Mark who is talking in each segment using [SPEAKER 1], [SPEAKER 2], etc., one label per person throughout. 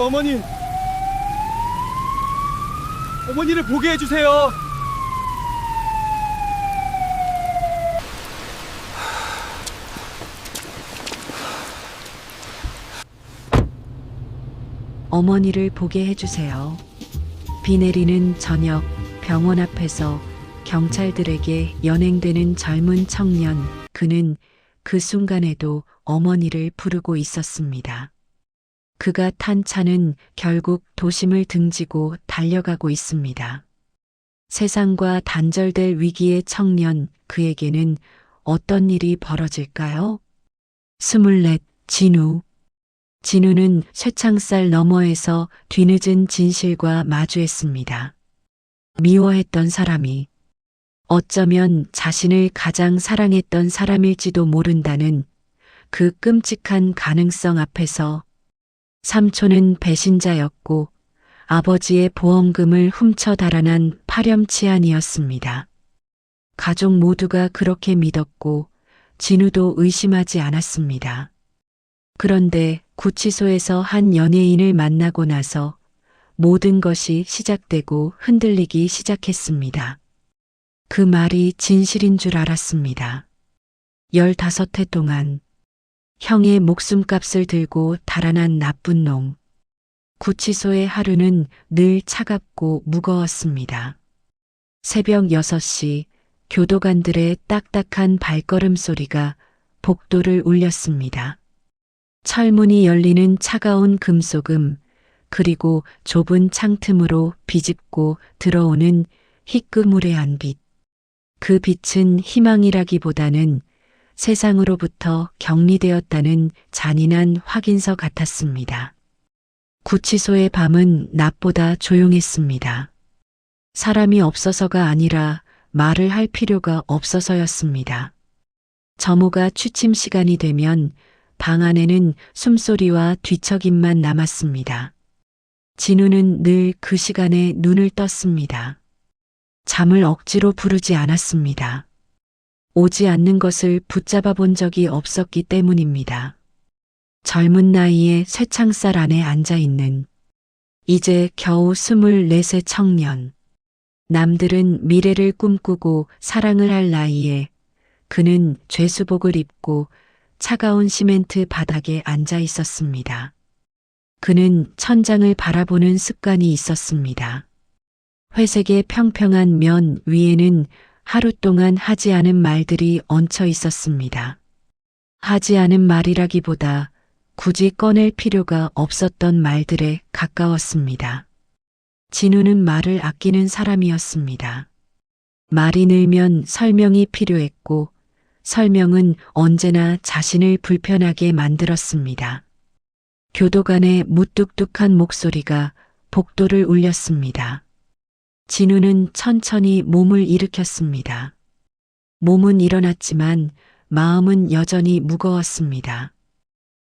[SPEAKER 1] 어머니, 어머니를 보게 해주세요.
[SPEAKER 2] 어머니를 보게 해주세요. 비 내리는 저녁 병원 앞에서 경찰들에게 연행되는 젊은 청년, 그는 그 순간에도 어머니를 부르고 있었습니다. 그가 탄 차는 결국 도심을 등지고 달려가고 있습니다. 세상과 단절될 위기의 청년, 그에게는 어떤 일이 벌어질까요? 24, 진우. 진우는 쇠창살 너머에서 뒤늦은 진실과 마주했습니다. 미워했던 사람이 어쩌면 자신을 가장 사랑했던 사람일지도 모른다는 그 끔찍한 가능성 앞에서 삼촌은 배신자였고 아버지의 보험금을 훔쳐 달아난 파렴치한이었습니다. 가족 모두가 그렇게 믿었고 진우도 의심하지 않았습니다. 그런데 구치소에서 한 연예인을 만나고 나서 모든 것이 시작되고 흔들리기 시작했습니다. 그 말이 진실인 줄 알았습니다. 15해 동안 형의 목숨값을 들고 달아난 나쁜 놈. 구치소의 하루는 늘 차갑고 무거웠습니다. 새벽 6시 교도관들의 딱딱한 발걸음 소리가 복도를 울렸습니다. 철문이 열리는 차가운 금속음, 그리고 좁은 창틈으로 비집고 들어오는 희끄무레한 빛. 그 빛은 희망이라기보다는 세상으로부터 격리되었다는 잔인한 확인서 같았습니다. 구치소의 밤은 낮보다 조용했습니다. 사람이 없어서가 아니라 말을 할 필요가 없어서였습니다. 점호가 취침 시간이 되면 방 안에는 숨소리와 뒤척임만 남았습니다. 진우는 늘 그 시간에 눈을 떴습니다. 잠을 억지로 부르지 않았습니다. 오지 않는 것을 붙잡아 본 적이 없었기 때문입니다. 젊은 나이에 쇠창살 안에 앉아 있는 이제 겨우 24세 청년. 남들은 미래를 꿈꾸고 사랑을 할 나이에 그는 죄수복을 입고 차가운 시멘트 바닥에 앉아 있었습니다. 그는 천장을 바라보는 습관이 있었습니다. 회색의 평평한 면 위에는 하루 동안 하지 않은 말들이 얹혀 있었습니다. 하지 않은 말이라기보다 굳이 꺼낼 필요가 없었던 말들에 가까웠습니다. 진우는 말을 아끼는 사람이었습니다. 말이 늘면 설명이 필요했고 설명은 언제나 자신을 불편하게 만들었습니다. 교도관의 무뚝뚝한 목소리가 복도를 울렸습니다. 진우는 천천히 몸을 일으켰습니다. 몸은 일어났지만 마음은 여전히 무거웠습니다.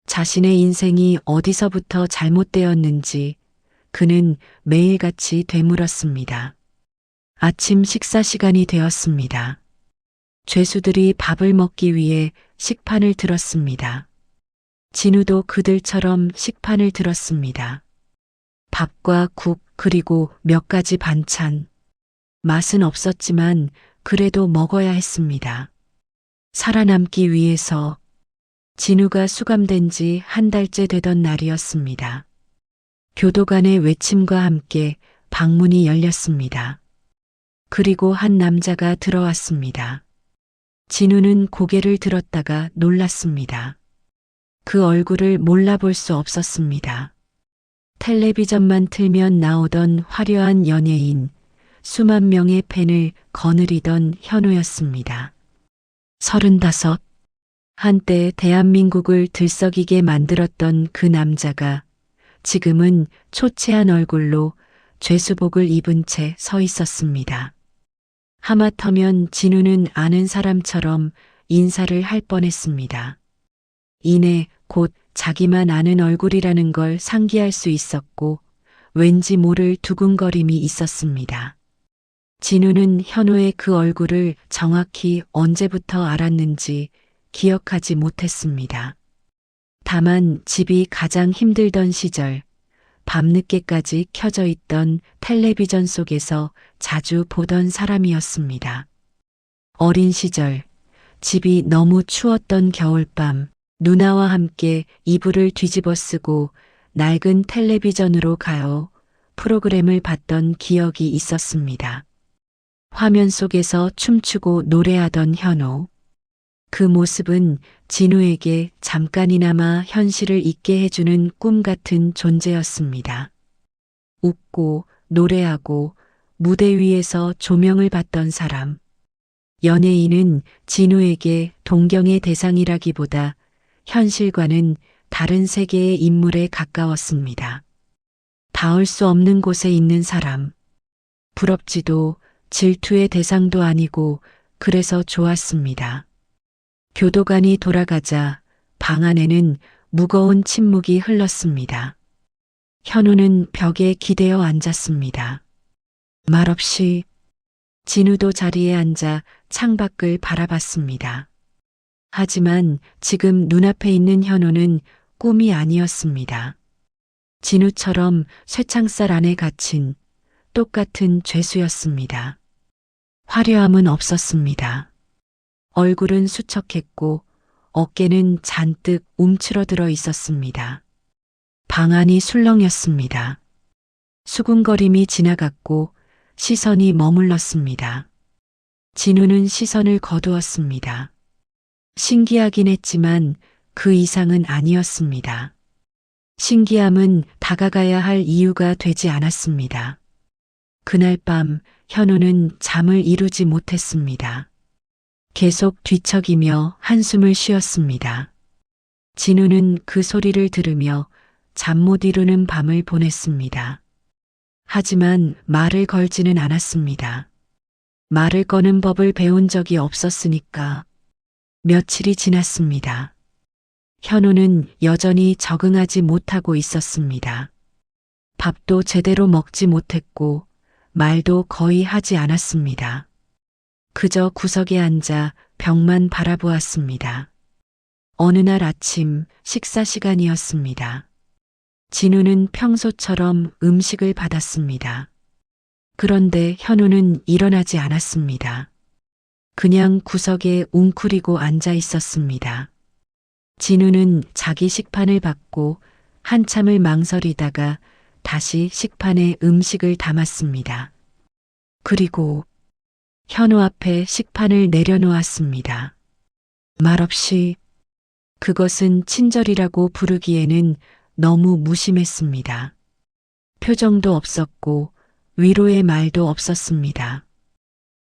[SPEAKER 2] 자신의 인생이 어디서부터 잘못되었는지 그는 매일같이 되물었습니다. 아침 식사 시간이 되었습니다. 죄수들이 밥을 먹기 위해 식판을 들었습니다. 진우도 그들처럼 식판을 들었습니다. 밥과 국 그리고 몇 가지 반찬. 맛은 없었지만 그래도 먹어야 했습니다. 살아남기 위해서. 진우가 수감된 지 한 달째 되던 날이었습니다. 교도관의 외침과 함께 방문이 열렸습니다. 그리고 한 남자가 들어왔습니다. 진우는 고개를 들었다가 놀랐습니다. 그 얼굴을 몰라볼 수 없었습니다. 텔레비전만 틀면 나오던 화려한 연예인, 수만 명의 팬을 거느리던 현우였습니다. 35. 한때 대한민국을 들썩이게 만들었던 그 남자가 지금은 초췌한 얼굴로 죄수복을 입은 채 서 있었습니다. 하마터면 진우는 아는 사람처럼 인사를 할 뻔했습니다. 이내 곧 자기만 아는 얼굴이라는 걸 상기할 수 있었고 왠지 모를 두근거림이 있었습니다. 진우는 현우의 그 얼굴을 정확히 언제부터 알았는지 기억하지 못했습니다. 다만 집이 가장 힘들던 시절 밤늦게까지 켜져 있던 텔레비전 속에서 자주 보던 사람이었습니다. 어린 시절, 집이 너무 추웠던 겨울밤, 누나와 함께 이불을 뒤집어 쓰고 낡은 텔레비전으로 가요 프로그램을 봤던 기억이 있었습니다. 화면 속에서 춤추고 노래하던 현호. 그 모습은 진우에게 잠깐이나마 현실을 잊게 해주는 꿈 같은 존재였습니다. 웃고 노래하고 무대 위에서 조명을 받던 사람. 연예인은 진우에게 동경의 대상이라기보다 현실과는 다른 세계의 인물에 가까웠습니다. 닿을 수 없는 곳에 있는 사람. 부럽지도 질투의 대상도 아니고 그래서 좋았습니다. 교도관이 돌아가자 방 안에는 무거운 침묵이 흘렀습니다. 현우는 벽에 기대어 앉았습니다. 말없이 진우도 자리에 앉아 창밖을 바라봤습니다. 하지만 지금 눈앞에 있는 현우는 꿈이 아니었습니다. 진우처럼 쇠창살 안에 갇힌 똑같은 죄수였습니다. 화려함은 없었습니다. 얼굴은 수척했고 어깨는 잔뜩 움츠러들어 있었습니다. 방 안이 술렁였습니다. 수군거림이 지나갔고 시선이 머물렀습니다. 진우는 시선을 거두었습니다. 신기하긴 했지만 그 이상은 아니었습니다. 신기함은 다가가야 할 이유가 되지 않았습니다. 그날 밤 현우는 잠을 이루지 못했습니다. 계속 뒤척이며 한숨을 쉬었습니다. 진우는 그 소리를 들으며 잠 못 이루는 밤을 보냈습니다. 하지만 말을 걸지는 않았습니다. 말을 거는 법을 배운 적이 없었으니까. 며칠이 지났습니다. 현우는 여전히 적응하지 못하고 있었습니다. 밥도 제대로 먹지 못했고 말도 거의 하지 않았습니다. 그저 구석에 앉아 벽만 바라보았습니다. 어느 날 아침 식사 시간이었습니다. 진우는 평소처럼 음식을 받았습니다. 그런데 현우는 일어나지 않았습니다. 그냥 구석에 웅크리고 앉아 있었습니다. 진우는 자기 식판을 받고 한참을 망설이다가 다시 식판에 음식을 담았습니다. 그리고 현우 앞에 식판을 내려놓았습니다. 말없이. 그것은 친절이라고 부르기에는 너무 무심했습니다. 표정도 없었고 위로의 말도 없었습니다.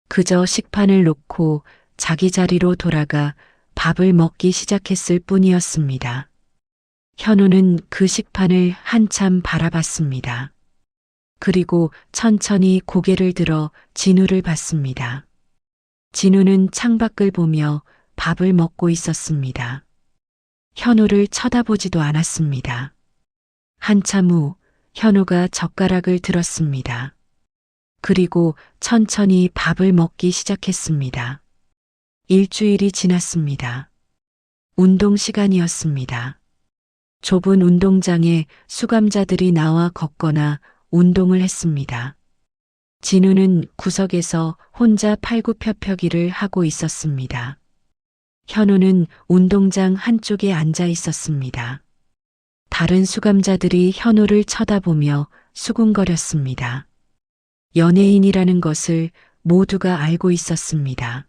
[SPEAKER 2] 그저 식판을 놓고 자기 자리로 돌아가 밥을 먹기 시작했을 뿐이었습니다. 현우는 그 식판을 한참 바라봤습니다. 그리고 천천히 고개를 들어 진우를 봤습니다. 진우는 창밖을 보며 밥을 먹고 있었습니다. 현우를 쳐다보지도 않았습니다. 한참 후 현우가 젓가락을 들었습니다. 그리고 천천히 밥을 먹기 시작했습니다. 일주일이 지났습니다. 운동 시간이었습니다. 좁은 운동장에 수감자들이 나와 걷거나 운동을 했습니다. 진우는 구석에서 혼자 팔굽혀펴기를 하고 있었습니다. 현우는 운동장 한쪽에 앉아 있었습니다. 다른 수감자들이 현우를 쳐다보며 수군거렸습니다. 연예인이라는 것을 모두가 알고 있었습니다.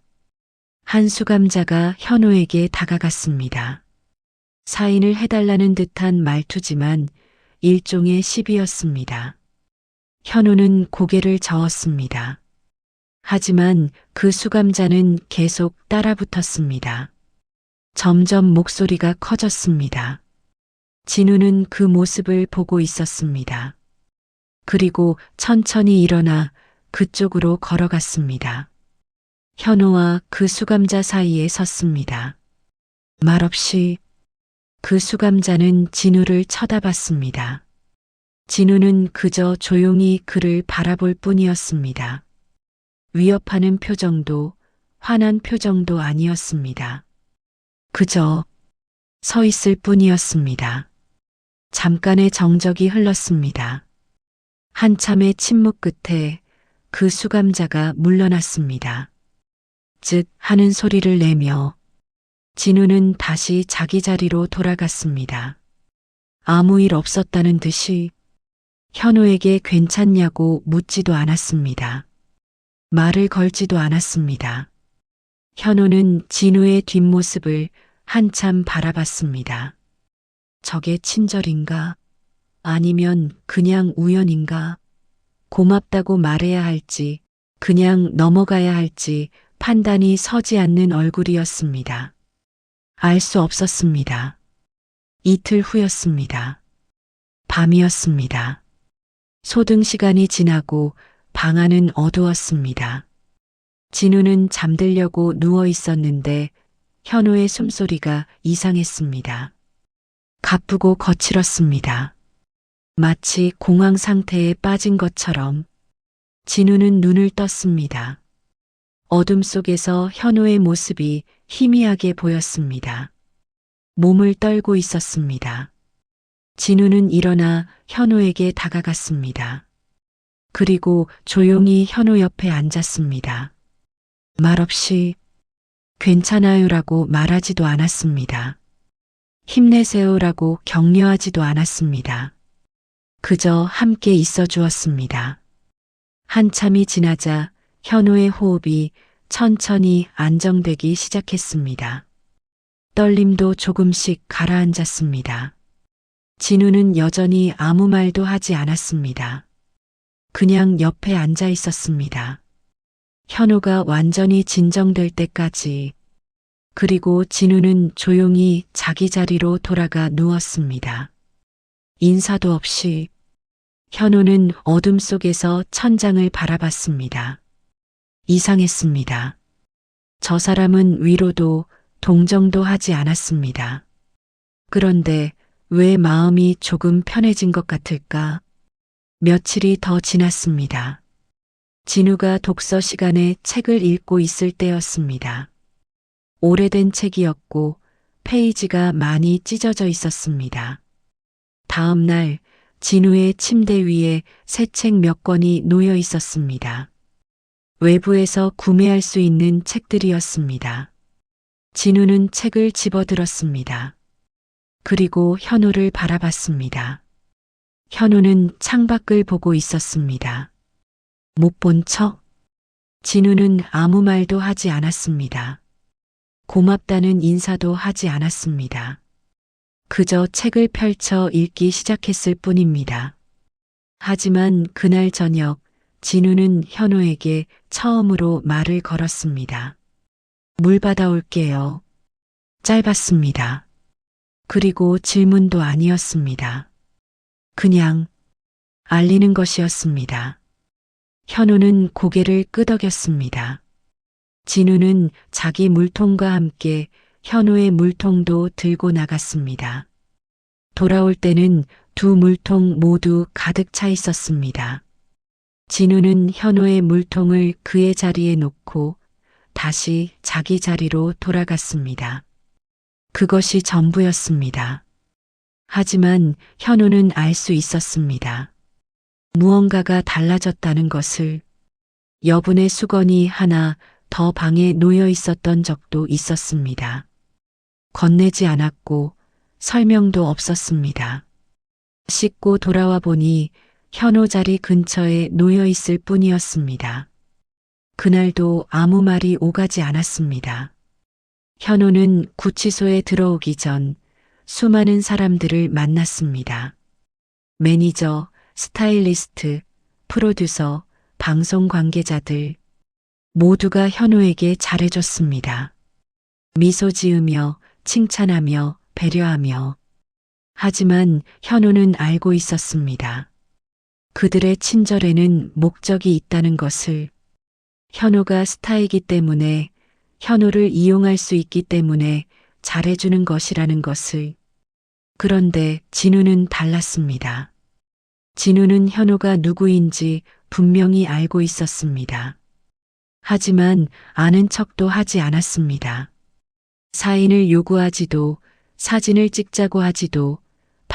[SPEAKER 2] 한 수감자가 현우에게 다가갔습니다. 사인을 해달라는 듯한 말투지만 일종의 시비였습니다. 현우는 고개를 저었습니다. 하지만 그 수감자는 계속 따라붙었습니다. 점점 목소리가 커졌습니다. 진우는 그 모습을 보고 있었습니다. 그리고 천천히 일어나 그쪽으로 걸어갔습니다. 현우와 그 수감자 사이에 섰습니다. 말없이. 그 수감자는 진우를 쳐다봤습니다. 진우는 그저 조용히 그를 바라볼 뿐이었습니다. 위협하는 표정도 화난 표정도 아니었습니다. 그저 서 있을 뿐이었습니다. 잠깐의 정적이 흘렀습니다. 한참의 침묵 끝에 그 수감자가 물러났습니다. 즉 하는 소리를 내며 진우는 다시 자기 자리로 돌아갔습니다. 아무 일 없었다는 듯이 현우에게 괜찮냐고 묻지도 않았습니다. 말을 걸지도 않았습니다. 현우는 진우의 뒷모습을 한참 바라봤습니다. 저게 친절인가? 아니면 그냥 우연인가? 고맙다고 말해야 할지, 그냥 넘어가야 할지 판단이 서지 않는 얼굴이었습니다. 알 수 없었습니다. 이틀 후였습니다. 밤이었습니다. 소등 시간이 지나고 방 안은 어두웠습니다. 진우는 잠들려고 누워 있었는데 현우의 숨소리가 이상했습니다. 가쁘고 거칠었습니다. 마치 공황 상태에 빠진 것처럼. 진우는 눈을 떴습니다. 어둠 속에서 현우의 모습이 희미하게 보였습니다. 몸을 떨고 있었습니다. 진우는 일어나 현우에게 다가갔습니다. 그리고 조용히 현우 옆에 앉았습니다. 말없이 괜찮아요라고 말하지도 않았습니다. 힘내세요라고 격려하지도 않았습니다. 그저 함께 있어 주었습니다. 한참이 지나자 현우의 호흡이 천천히 안정되기 시작했습니다. 떨림도 조금씩 가라앉았습니다. 진우는 여전히 아무 말도 하지 않았습니다. 그냥 옆에 앉아 있었습니다. 현우가 완전히 진정될 때까지. 그리고 진우는 조용히 자기 자리로 돌아가 누웠습니다. 인사도 없이 현우는 어둠 속에서 천장을 바라봤습니다. 이상했습니다. 저 사람은 위로도 동정도 하지 않았습니다. 그런데 왜 마음이 조금 편해진 것 같을까? 며칠이 더 지났습니다. 진우가 독서 시간에 책을 읽고 있을 때였습니다. 오래된 책이었고 페이지가 많이 찢어져 있었습니다. 다음 날 진우의 침대 위에 새 책 몇 권이 놓여 있었습니다. 외부에서 구매할 수 있는 책들이었습니다. 진우는 책을 집어들었습니다. 그리고 현우를 바라봤습니다. 현우는 창밖을 보고 있었습니다. 못 본 척? 진우는 아무 말도 하지 않았습니다. 고맙다는 인사도 하지 않았습니다. 그저 책을 펼쳐 읽기 시작했을 뿐입니다. 하지만 그날 저녁 진우는 현우에게 처음으로 말을 걸었습니다. 물 받아올게요. 짧았습니다. 그리고 질문도 아니었습니다. 그냥 알리는 것이었습니다. 현우는 고개를 끄덕였습니다. 진우는 자기 물통과 함께 현우의 물통도 들고 나갔습니다. 돌아올 때는 두 물통 모두 가득 차 있었습니다. 진우는 현우의 물통을 그의 자리에 놓고 다시 자기 자리로 돌아갔습니다. 그것이 전부였습니다. 하지만 현우는 알 수 있었습니다. 무언가가 달라졌다는 것을. 여분의 수건이 하나 더 방에 놓여 있었던 적도 있었습니다. 건네지 않았고 설명도 없었습니다. 씻고 돌아와 보니 현우 자리 근처에 놓여 있을 뿐이었습니다. 그날도 아무 말이 오가지 않았습니다. 현우는 구치소에 들어오기 전 수많은 사람들을 만났습니다. 매니저, 스타일리스트, 프로듀서, 방송 관계자들 모두가 현우에게 잘해줬습니다. 미소 지으며 칭찬하며 배려하며. 하지만 현우는 알고 있었습니다. 그들의 친절에는 목적이 있다는 것을. 현우가 스타이기 때문에, 현우를 이용할 수 있기 때문에 잘해주는 것이라는 것을. 그런데 진우는 달랐습니다. 진우는 현우가 누구인지 분명히 알고 있었습니다. 하지만 아는 척도 하지 않았습니다. 사인을 요구하지도, 사진을 찍자고 하지도,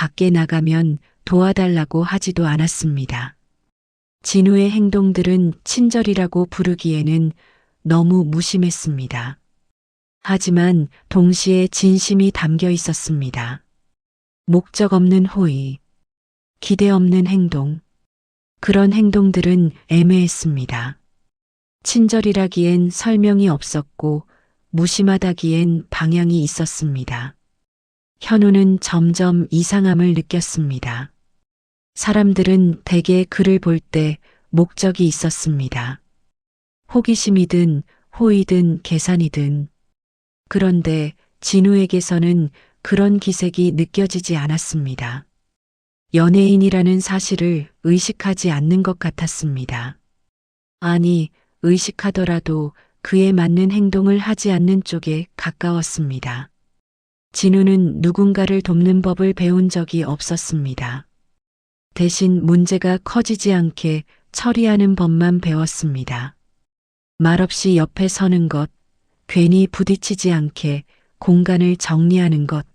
[SPEAKER 2] 밖에 나가면 도와달라고 하지도 않았습니다. 진우의 행동들은 친절이라고 부르기에는 너무 무심했습니다. 하지만 동시에 진심이 담겨 있었습니다. 목적 없는 호의, 기대 없는 행동, 그런 행동들은 애매했습니다. 친절이라기엔 설명이 없었고 무심하다기엔 방향이 있었습니다. 현우는 점점 이상함을 느꼈습니다. 사람들은 대개 그를 볼 때 목적이 있었습니다. 호기심이든 호의든 계산이든. 그런데 진우에게서는 그런 기색이 느껴지지 않았습니다. 연예인이라는 사실을 의식하지 않는 것 같았습니다. 아니, 의식하더라도 그에 맞는 행동을 하지 않는 쪽에 가까웠습니다. 진우는 누군가를 돕는 법을 배운 적이 없었습니다. 대신 문제가 커지지 않게 처리하는 법만 배웠습니다. 말없이 옆에 서는 것, 괜히 부딪히지 않게 공간을 정리하는 것,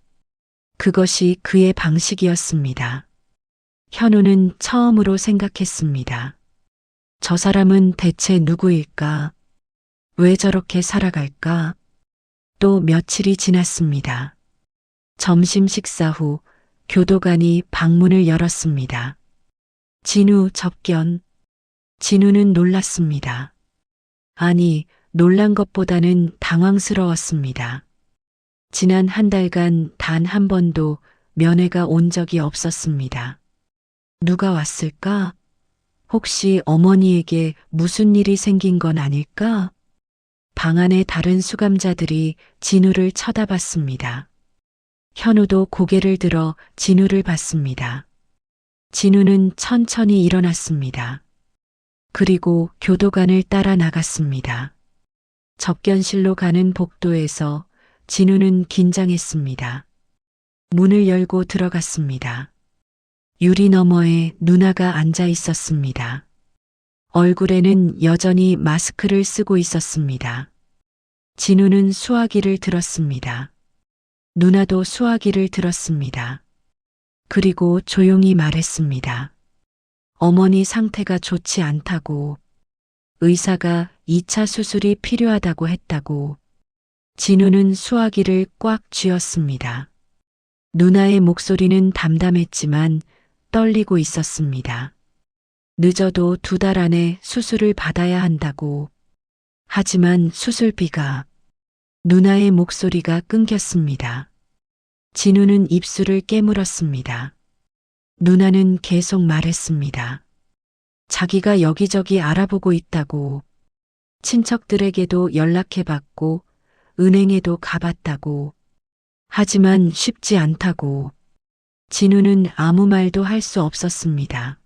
[SPEAKER 2] 그것이 그의 방식이었습니다. 현우는 처음으로 생각했습니다. 저 사람은 대체 누구일까? 왜 저렇게 살아갈까? 또 며칠이 지났습니다. 점심 식사 후 교도관이 방문을 열었습니다. 진우 접견. 진우는 놀랐습니다. 아니, 놀란 것보다는 당황스러웠습니다. 지난 한 달간 단 한 번도 면회가 온 적이 없었습니다. 누가 왔을까? 혹시 어머니에게 무슨 일이 생긴 건 아닐까? 방 안의 다른 수감자들이 진우를 쳐다봤습니다. 현우도 고개를 들어 진우를 봤습니다. 진우는 천천히 일어났습니다. 그리고 교도관을 따라 나갔습니다. 접견실로 가는 복도에서 진우는 긴장했습니다. 문을 열고 들어갔습니다. 유리 너머에 누나가 앉아 있었습니다. 얼굴에는 여전히 마스크를 쓰고 있었습니다. 진우는 수화기를 들었습니다. 누나도 수화기를 들었습니다. 그리고 조용히 말했습니다. 어머니 상태가 좋지 않다고, 의사가 2차 수술이 필요하다고 했다고. 진우는 수화기를 꽉 쥐었습니다. 누나의 목소리는 담담했지만 떨리고 있었습니다. 늦어도 2달 안에 수술을 받아야 한다고. 하지만 수술비가. 누나의 목소리가 끊겼습니다. 진우는 입술을 깨물었습니다. 누나는 계속 말했습니다. 자기가 여기저기 알아보고 있다고. 친척들에게도 연락해봤고 은행에도 가봤다고. 하지만 쉽지 않다고. 진우는 아무 말도 할 수 없었습니다.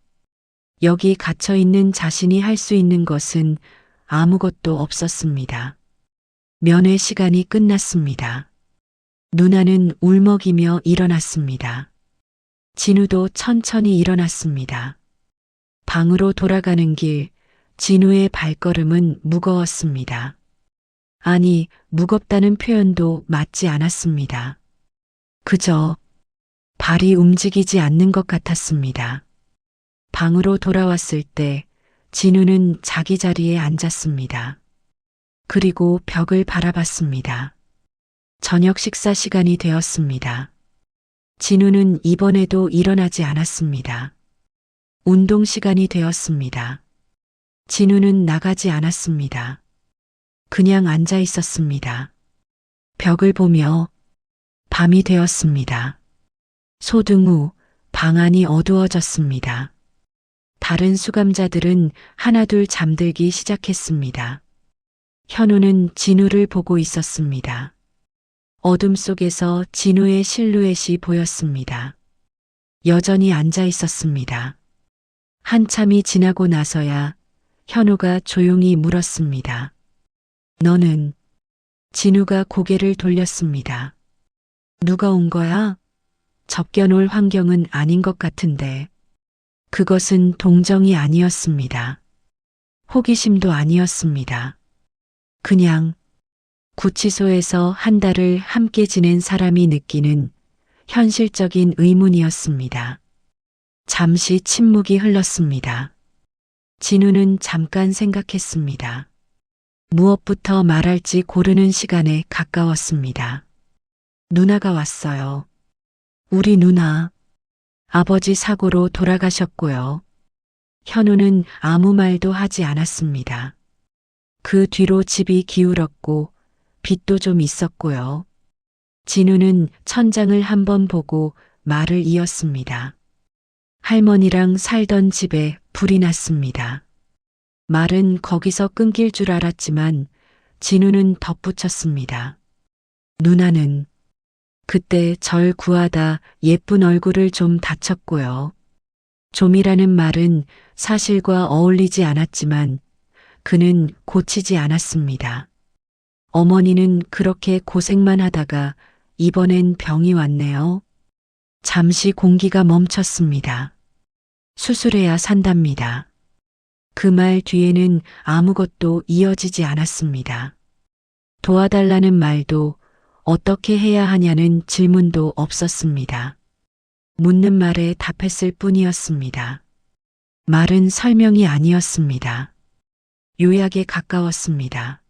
[SPEAKER 2] 여기 갇혀 있는 자신이 할 수 있는 것은 아무것도 없었습니다. 면회 시간이 끝났습니다. 누나는 울먹이며 일어났습니다. 진우도 천천히 일어났습니다. 방으로 돌아가는 길, 진우의 발걸음은 무거웠습니다. 아니, 무겁다는 표현도 맞지 않았습니다. 그저 발이 움직이지 않는 것 같았습니다. 방으로 돌아왔을 때 진우는 자기 자리에 앉았습니다. 그리고 벽을 바라봤습니다. 저녁 식사 시간이 되었습니다. 진우는 이번에도 일어나지 않았습니다. 운동 시간이 되었습니다. 진우는 나가지 않았습니다. 그냥 앉아 있었습니다. 벽을 보며. 밤이 되었습니다. 소등 후 방 안이 어두워졌습니다. 다른 수감자들은 하나둘 잠들기 시작했습니다. 현우는 진우를 보고 있었습니다. 어둠 속에서 진우의 실루엣이 보였습니다. 여전히 앉아 있었습니다. 한참이 지나고 나서야 현우가 조용히 물었습니다. 너는? 진우가 고개를 돌렸습니다. 누가 온 거야? 접견 환경은 아닌 것 같은데. 그것은 동정이 아니었습니다. 호기심도 아니었습니다. 그냥 구치소에서 한 달을 함께 지낸 사람이 느끼는 현실적인 의문이었습니다. 잠시 침묵이 흘렀습니다. 진우는 잠깐 생각했습니다. 무엇부터 말할지 고르는 시간에 가까웠습니다. 누나가 왔어요. 우리 누나. 아버지 사고로 돌아가셨고요. 현우는 아무 말도 하지 않았습니다. 그 뒤로 집이 기울었고 빛도 좀 있었고요. 진우는 천장을 한번 보고 말을 이었습니다. 할머니랑 살던 집에 불이 났습니다. 말은 거기서 끊길 줄 알았지만 진우는 덧붙였습니다. 누나는 그때 절 구하다 예쁜 얼굴을 좀 다쳤고요. 좀이라는 말은 사실과 어울리지 않았지만 그는 고치지 않았습니다. 어머니는 그렇게 고생만 하다가 이번엔 병이 왔네요. 잠시 공기가 멈췄습니다. 수술해야 산답니다. 그 말 뒤에는 아무것도 이어지지 않았습니다. 도와달라는 말도 어떻게 해야 하냐는 질문도 없었습니다. 묻는 말에 답했을 뿐이었습니다. 말은 설명이 아니었습니다. 요약에 가까웠습니다.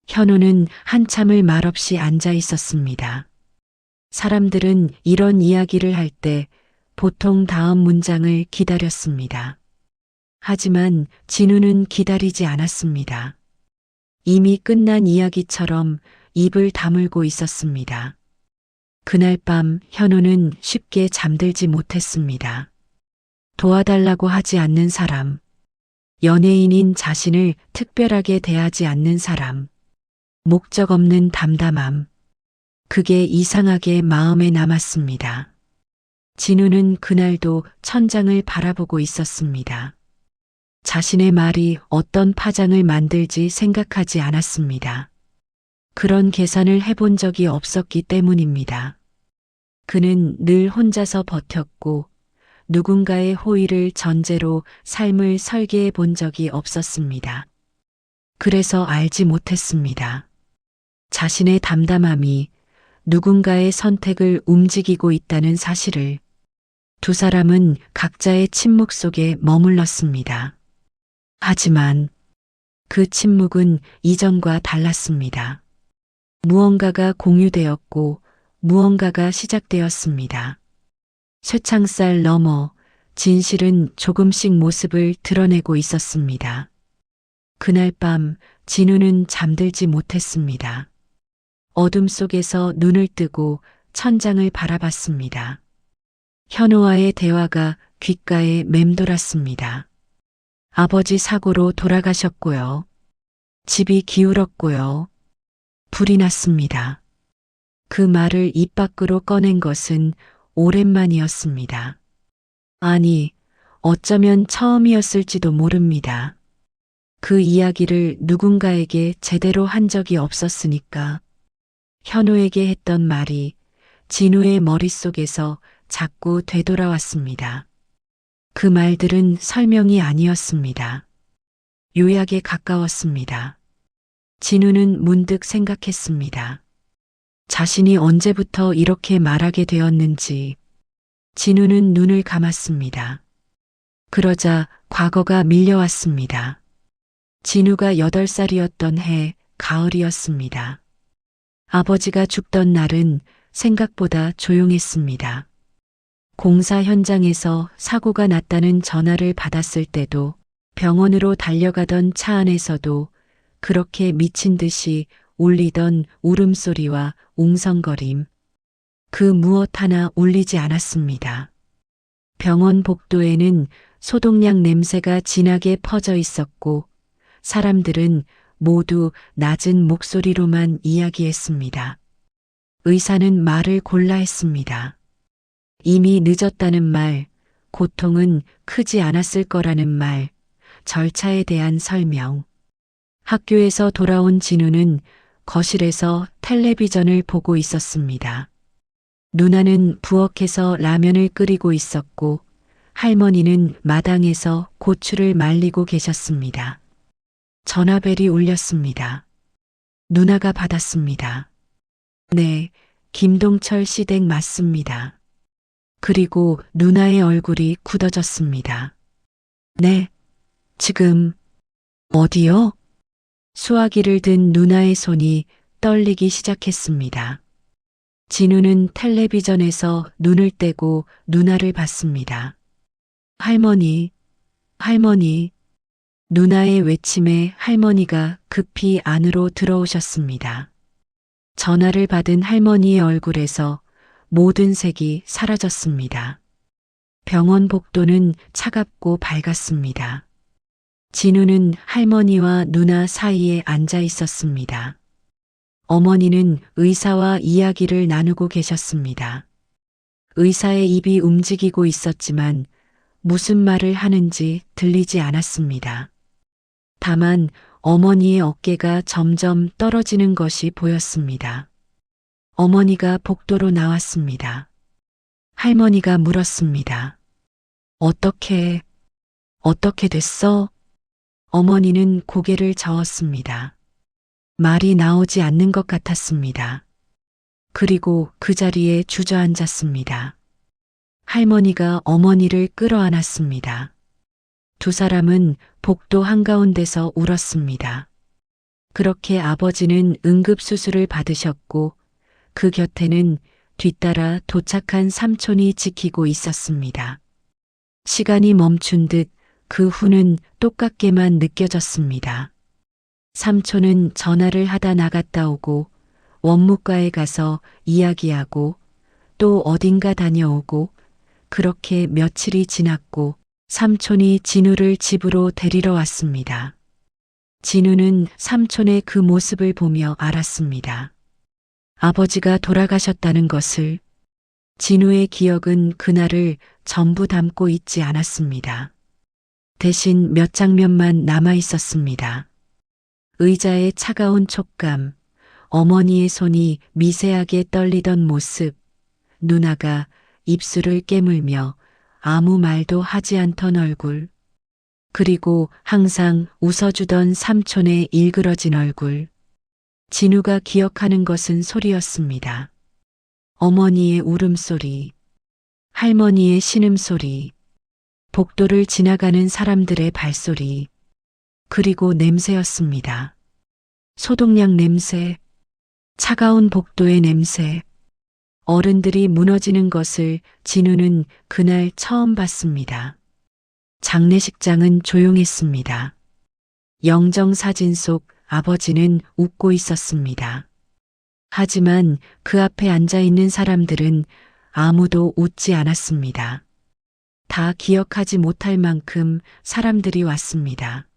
[SPEAKER 2] 현우는 한참을 말없이 앉아 있었습니다. 사람들은 이런 이야기를 할 때 보통 다음 문장을 기다렸습니다. 하지만 진우는 기다리지 않았습니다. 이미 끝난 이야기처럼 입을 다물고 있었습니다. 그날 밤 현우는 쉽게 잠들지 못했습니다. 도와달라고 하지 않는 사람, 연예인인 자신을 특별하게 대하지 않는 사람, 목적 없는 담담함, 그게 이상하게 마음에 남았습니다. 진우는 그날도 천장을 바라보고 있었습니다. 자신의 말이 어떤 파장을 만들지 생각하지 않았습니다. 그런 계산을 해본 적이 없었기 때문입니다. 그는 늘 혼자서 버텼고 누군가의 호의를 전제로 삶을 설계해 본 적이 없었습니다. 그래서 알지 못했습니다. 자신의 담담함이 누군가의 선택을 움직이고 있다는 사실을. 두 사람은 각자의 침묵 속에 머물렀습니다. 하지만 그 침묵은 이전과 달랐습니다. 무언가가 공유되었고 무언가가 시작되었습니다. 쇠창살 너머 진실은 조금씩 모습을 드러내고 있었습니다. 그날 밤 진우는 잠들지 못했습니다. 어둠 속에서 눈을 뜨고 천장을 바라봤습니다. 현우와의 대화가 귓가에 맴돌았습니다. 아버지 사고로 돌아가셨고요. 집이 기울었고요. 불이 났습니다. 그 말을 입 밖으로 꺼낸 것은 오랜만이었습니다. 아니, 어쩌면 처음이었을지도 모릅니다. 그 이야기를 누군가에게 제대로 한 적이 없었으니까. 현우에게 했던 말이 진우의 머릿속에서 자꾸 되돌아왔습니다. 그 말들은 설명이 아니었습니다. 요약에 가까웠습니다. 진우는 문득 생각했습니다. 자신이 언제부터 이렇게 말하게 되었는지. 진우는 눈을 감았습니다. 그러자 과거가 밀려왔습니다. 진우가 8살이었던 해 가을이었습니다. 아버지가 죽던 날은 생각보다 조용했습니다. 공사 현장에서 사고가 났다는 전화를 받았을 때도 병원으로 달려가던 차 안에서도 그렇게 미친 듯이 울리던 울음소리와 웅성거림, 그 무엇 하나 울리지 않았습니다. 병원 복도에는 소독약 냄새가 진하게 퍼져 있었고 사람들은 모두 낮은 목소리로만 이야기했습니다. 의사는 말을 골라 했습니다. 이미 늦었다는 말, 고통은 크지 않았을 거라는 말, 절차에 대한 설명. 학교에서 돌아온 진우는 거실에서 텔레비전을 보고 있었습니다. 누나는 부엌에서 라면을 끓이고 있었고 할머니는 마당에서 고추를 말리고 계셨습니다. 전화벨이 울렸습니다. 누나가 받았습니다. 네, 김동철 씨 댁 맞습니다. 그리고 누나의 얼굴이 굳어졌습니다. 네, 지금 어디요? 수화기를 든 누나의 손이 떨리기 시작했습니다. 진우는 텔레비전에서 눈을 떼고 누나를 봤습니다. 할머니, 할머니. 누나의 외침에 할머니가 급히 안으로 들어오셨습니다. 전화를 받은 할머니의 얼굴에서 모든 색이 사라졌습니다. 병원 복도는 차갑고 밝았습니다. 진우는 할머니와 누나 사이에 앉아 있었습니다. 어머니는 의사와 이야기를 나누고 계셨습니다. 의사의 입이 움직이고 있었지만 무슨 말을 하는지 들리지 않았습니다. 다만 어머니의 어깨가 점점 떨어지는 것이 보였습니다. 어머니가 복도로 나왔습니다. 할머니가 물었습니다. 어떻게 됐어? 어머니는 고개를 저었습니다. 말이 나오지 않는 것 같았습니다. 그리고 그 자리에 주저앉았습니다. 할머니가 어머니를 끌어안았습니다. 두 사람은 복도 한가운데서 울었습니다. 그렇게 아버지는 응급수술을 받으셨고 그 곁에는 뒤따라 도착한 삼촌이 지키고 있었습니다. 시간이 멈춘 듯 그 후는 똑같게만 느껴졌습니다. 삼촌은 전화를 하다 나갔다 오고 원무과에 가서 이야기하고 또 어딘가 다녀오고 그렇게 며칠이 지났고 삼촌이 진우를 집으로 데리러 왔습니다. 진우는 삼촌의 그 모습을 보며 알았습니다. 아버지가 돌아가셨다는 것을. 진우의 기억은 그날을 전부 담고 있지 않았습니다. 대신 몇 장면만 남아 있었습니다. 의자의 차가운 촉감, 어머니의 손이 미세하게 떨리던 모습, 누나가 입술을 깨물며 아무 말도 하지 않던 얼굴, 그리고 항상 웃어주던 삼촌의 일그러진 얼굴. 진우가 기억하는 것은 소리였습니다. 어머니의 울음소리, 할머니의 신음소리, 복도를 지나가는 사람들의 발소리, 그리고 냄새였습니다. 소독약 냄새, 차가운 복도의 냄새. 어른들이 무너지는 것을 진우는 그날 처음 봤습니다. 장례식장은 조용했습니다. 영정사진 속 아버지는 웃고 있었습니다. 하지만 그 앞에 앉아 있는 사람들은 아무도 웃지 않았습니다. 다 기억하지 못할 만큼 사람들이 왔습니다.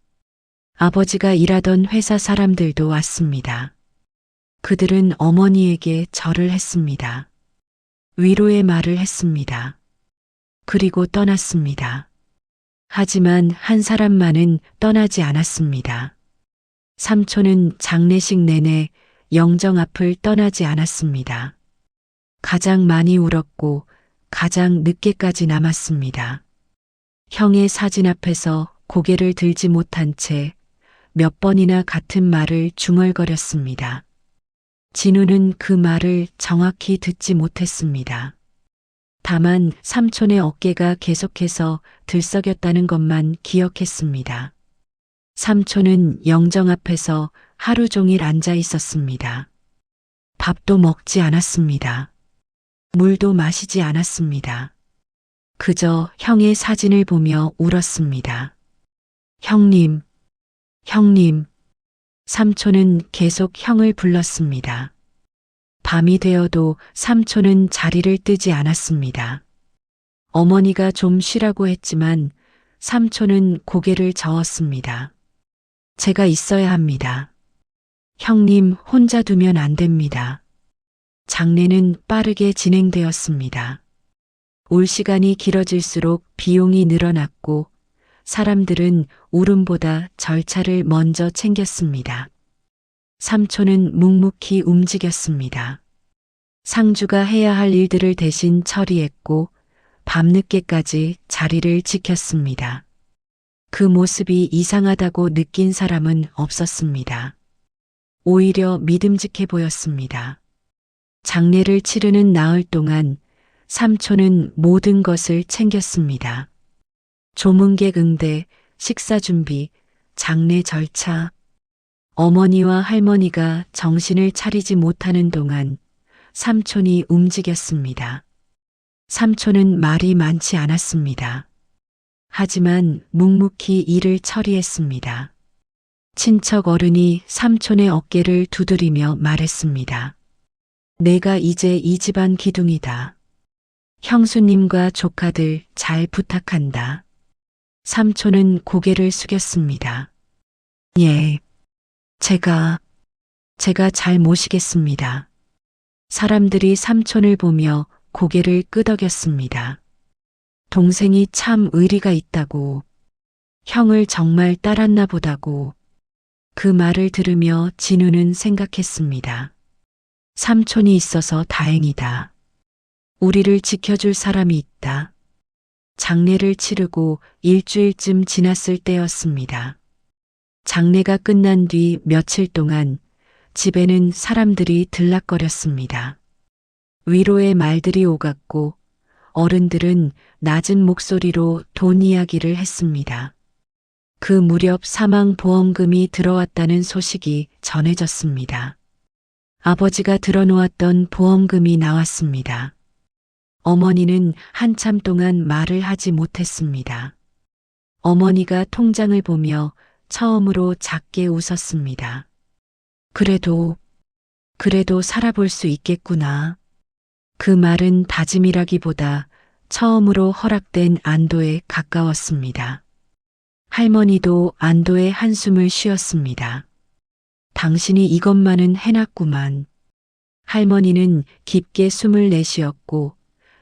[SPEAKER 2] 아버지가 일하던 회사 사람들도 왔습니다. 그들은 어머니에게 절을 했습니다. 위로의 말을 했습니다. 그리고 떠났습니다. 하지만 한 사람만은 떠나지 않았습니다. 삼촌은 장례식 내내 영정 앞을 떠나지 않았습니다. 가장 많이 울었고 가장 늦게까지 남았습니다. 형의 사진 앞에서 고개를 들지 못한 채 몇 번이나 같은 말을 중얼거렸습니다. 진우는 그 말을 정확히 듣지 못했습니다. 다만 삼촌의 어깨가 계속해서 들썩였다는 것만 기억했습니다. 삼촌은 영정 앞에서 하루 종일 앉아 있었습니다. 밥도 먹지 않았습니다. 물도 마시지 않았습니다. 그저 형의 사진을 보며 울었습니다. 형님, 형님. 삼촌은 계속 형을 불렀습니다. 밤이 되어도 삼촌은 자리를 뜨지 않았습니다. 어머니가 좀 쉬라고 했지만 삼촌은 고개를 저었습니다. 제가 있어야 합니다. 형님 혼자 두면 안 됩니다. 장례는 빠르게 진행되었습니다. 올 시간이 길어질수록 비용이 늘어났고 사람들은 울음보다 절차를 먼저 챙겼습니다. 삼촌은 묵묵히 움직였습니다. 상주가 해야 할 일들을 대신 처리했고 밤늦게까지 자리를 지켰습니다. 그 모습이 이상하다고 느낀 사람은 없었습니다. 오히려 믿음직해 보였습니다. 장례를 치르는 나흘 동안 삼촌은 모든 것을 챙겼습니다. 조문객 응대, 식사 준비, 장례 절차. 어머니와 할머니가 정신을 차리지 못하는 동안 삼촌이 움직였습니다. 삼촌은 말이 많지 않았습니다. 하지만 묵묵히 일을 처리했습니다. 친척 어른이 삼촌의 어깨를 두드리며 말했습니다. 내가 이제 이 집안 기둥이다. 형수님과 조카들 잘 부탁한다. 삼촌은 고개를 숙였습니다. 예, 제가 잘 모시겠습니다. 사람들이 삼촌을 보며 고개를 끄덕였습니다. 동생이 참 의리가 있다고, 형을 정말 따랐나 보다고. 그 말을 들으며 진우는 생각했습니다. 삼촌이 있어서 다행이다. 우리를 지켜줄 사람이 있다. 장례를 치르고 일주일쯤 지났을 때였습니다. 장례가 끝난 뒤 며칠 동안 집에는 사람들이 들락거렸습니다. 위로의 말들이 오갔고 어른들은 낮은 목소리로 돈 이야기를 했습니다. 그 무렵 사망보험금이 들어왔다는 소식이 전해졌습니다. 아버지가 들어놓았던 보험금이 나왔습니다. 어머니는 한참 동안 말을 하지 못했습니다. 어머니가 통장을 보며 처음으로 작게 웃었습니다. 그래도 살아볼 수 있겠구나. 그 말은 다짐이라기보다 처음으로 허락된 안도에 가까웠습니다. 할머니도 안도의 한숨을 쉬었습니다. 당신이 이것만은 해놨구만. 할머니는 깊게 숨을 내쉬었고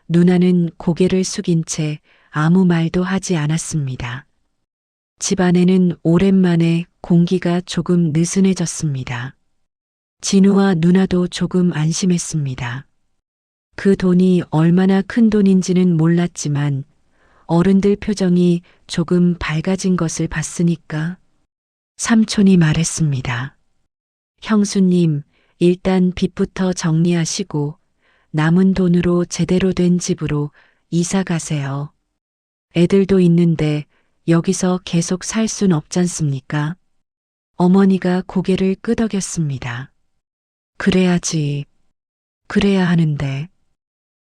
[SPEAKER 2] 누나는 고개를 숙인 채 아무 말도 하지 않았습니다. 집안에는 오랜만에 공기가 조금 느슨해졌습니다. 진우와 누나도 조금 안심했습니다. 그 돈이 얼마나 큰 돈인지는 몰랐지만 어른들 표정이 조금 밝아진 것을 봤으니까 삼촌이 말했습니다. 형수님, 일단 빚부터 정리하시고 남은 돈으로 제대로 된 집으로 이사 가세요. 애들도 있는데 여기서 계속 살 순 없잖습니까? 어머니가 고개를 끄덕였습니다. 그래야지. 그래야 하는데.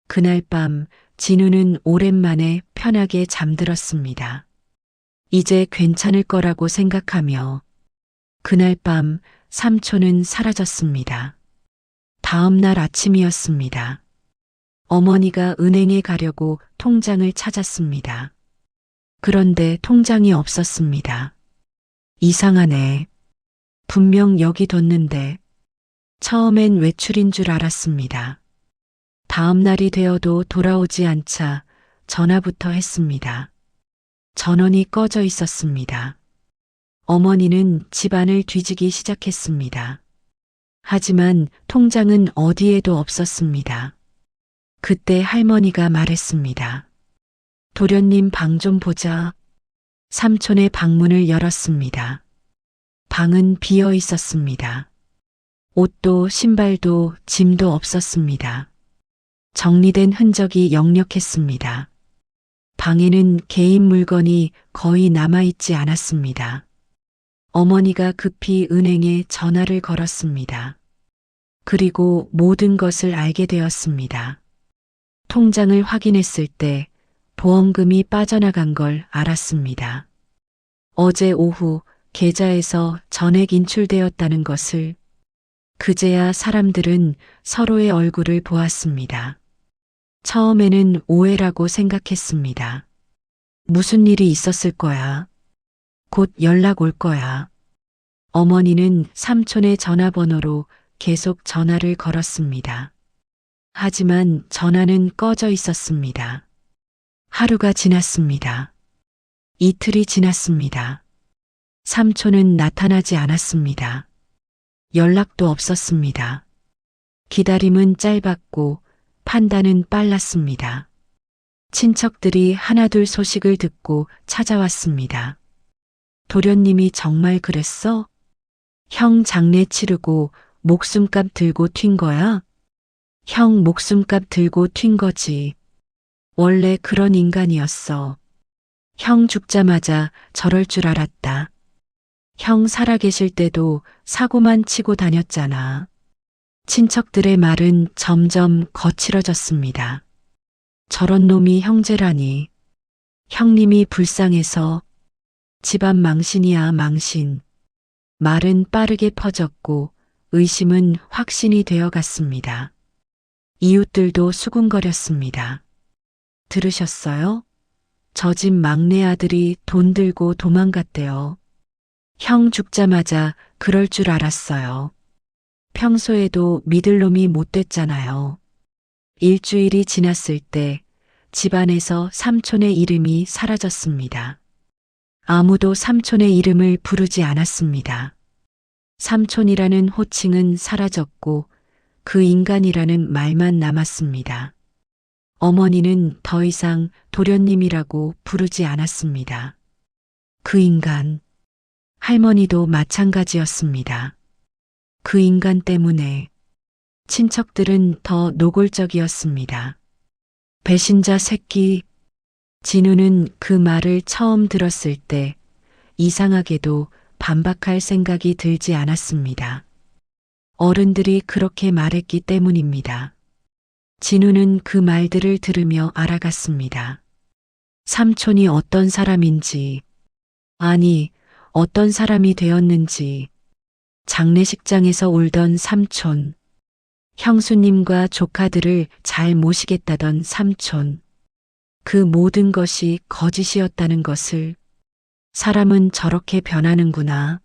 [SPEAKER 2] 그날 밤 진우는 오랜만에 편하게 잠들었습니다. 이제 괜찮을 거라고 생각하며 그날 밤 삼촌은 사라졌습니다. 다음 날 아침이었습니다. 어머니가 은행에 가려고 통장을 찾았습니다. 그런데 통장이 없었습니다. 이상하네. 분명 여기 뒀는데. 처음엔 외출인 줄 알았습니다. 다음 날이 되어도 돌아오지 않자 전화부터 했습니다. 전원이 꺼져 있었습니다. 어머니는 집안을 뒤지기 시작했습니다. 하지만 통장은 어디에도 없었습니다. 그때 할머니가 말했습니다. 도련님 방 좀 보자. 삼촌의 방문을 열었습니다. 방은 비어 있었습니다. 옷도 신발도 짐도 없었습니다. 정리된 흔적이 역력했습니다. 방에는 개인 물건이 거의 남아있지 않았습니다. 어머니가 급히 은행에 전화를 걸었습니다. 그리고 모든 것을 알게 되었습니다. 통장을 확인했을 때 보험금이 빠져나간 걸 알았습니다. 어제 오후 계좌에서 전액 인출되었다는 것을 그제야 사람들은 서로의 얼굴을 보았습니다. 처음에는 오해라고 생각했습니다. 무슨 일이 있었을 거야. 곧 연락 올 거야. 어머니는 삼촌의 전화번호로 계속 전화를 걸었습니다. 하지만 전화는 꺼져 있었습니다. 하루가 지났습니다. 이틀이 지났습니다. 삼촌은 나타나지 않았습니다. 연락도 없었습니다. 기다림은 짧았고 판단은 빨랐습니다. 친척들이 하나둘 소식을 듣고 찾아왔습니다. 도련님이 정말 그랬어? 형 장례 치르고 목숨값 들고 튄 거야? 형 목숨값 들고 튄 거지. 원래 그런 인간이었어. 형 죽자마자 저럴 줄 알았다. 형 살아계실 때도 사고만 치고 다녔잖아. 친척들의 말은 점점 거칠어졌습니다. 저런 놈이 형제라니. 형님이 불쌍해서. 집안 망신이야 망신. 말은 빠르게 퍼졌고 의심은 확신이 되어 갔습니다. 이웃들도 수군거렸습니다. 들으셨어요? 저 집 막내 아들이 돈 들고 도망갔대요. 형 죽자마자 그럴 줄 알았어요. 평소에도 믿을 놈이 못 됐잖아요. 일주일이 지났을 때 집안에서 삼촌의 이름이 사라졌습니다. 아무도 삼촌의 이름을 부르지 않았습니다. 삼촌이라는 호칭은 사라졌고 그 인간이라는 말만 남았습니다. 어머니는 더 이상 도련님이라고 부르지 않았습니다. 그 인간, 할머니도 마찬가지였습니다. 그 인간 때문에 친척들은 더 노골적이었습니다. 배신자 새끼. 진우는 그 말을 처음 들었을 때 이상하게도 반박할 생각이 들지 않았습니다. 어른들이 그렇게 말했기 때문입니다. 진우는 그 말들을 들으며 알아갔습니다. 삼촌이 어떤 사람인지, 아니, 어떤 사람이 되었는지, 장례식장에서 울던 삼촌, 형수님과 조카들을 잘 모시겠다던 삼촌, 그 모든 것이 거짓이었다는 것을. 사람은 저렇게 변하는구나.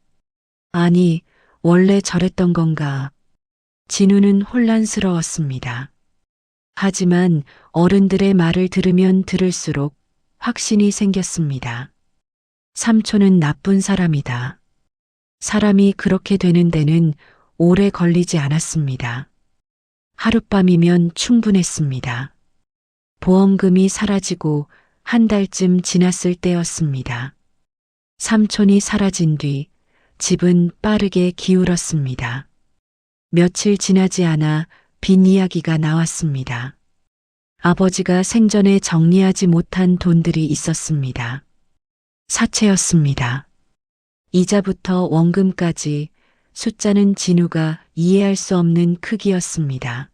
[SPEAKER 2] 아니, 원래 저랬던 건가. 진우는 혼란스러웠습니다. 하지만 어른들의 말을 들으면 들을수록 확신이 생겼습니다. 삼촌은 나쁜 사람이다. 사람이 그렇게 되는 데는 오래 걸리지 않았습니다. 하룻밤이면 충분했습니다. 보험금이 사라지고 한 달쯤 지났을 때였습니다. 삼촌이 사라진 뒤 집은 빠르게 기울었습니다. 며칠 지나지 않아 빈 이야기가 나왔습니다. 아버지가 생전에 정리하지 못한 돈들이 있었습니다. 사채였습니다. 이자부터 원금까지 숫자는 진우가 이해할 수 없는 크기였습니다.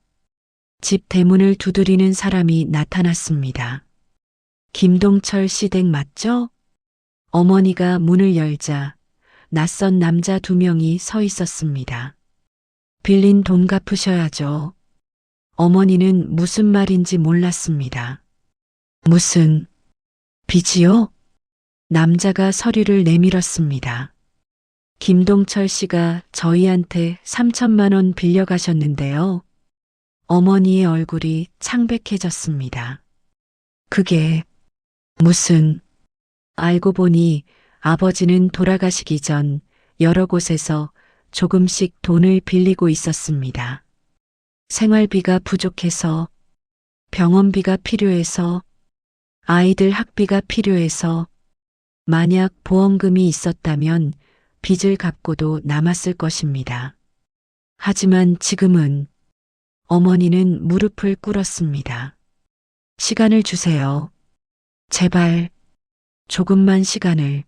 [SPEAKER 2] 집 대문을 두드리는 사람이 나타났습니다. 김동철 씨 댁 맞죠? 어머니가 문을 열자 낯선 남자 2명이 서 있었습니다. 빌린 돈 갚으셔야죠. 어머니는 무슨 말인지 몰랐습니다. 무슨 빚이요? 남자가 서류를 내밀었습니다. 김동철 씨가 저희한테 3천만 원 빌려가셨는데요. 어머니의 얼굴이 창백해졌습니다. 그게 무슨. 알고 보니 아버지는 돌아가시기 전 여러 곳에서 조금씩 돈을 빌리고 있었습니다. 생활비가 부족해서, 병원비가 필요해서, 아이들 학비가 필요해서, 만약 보험금이 있었다면 빚을 갚고도 남았을 것입니다. 하지만 지금은. 어머니는 무릎을 꿇었습니다. 시간을 주세요. 제발, 조금만 시간을.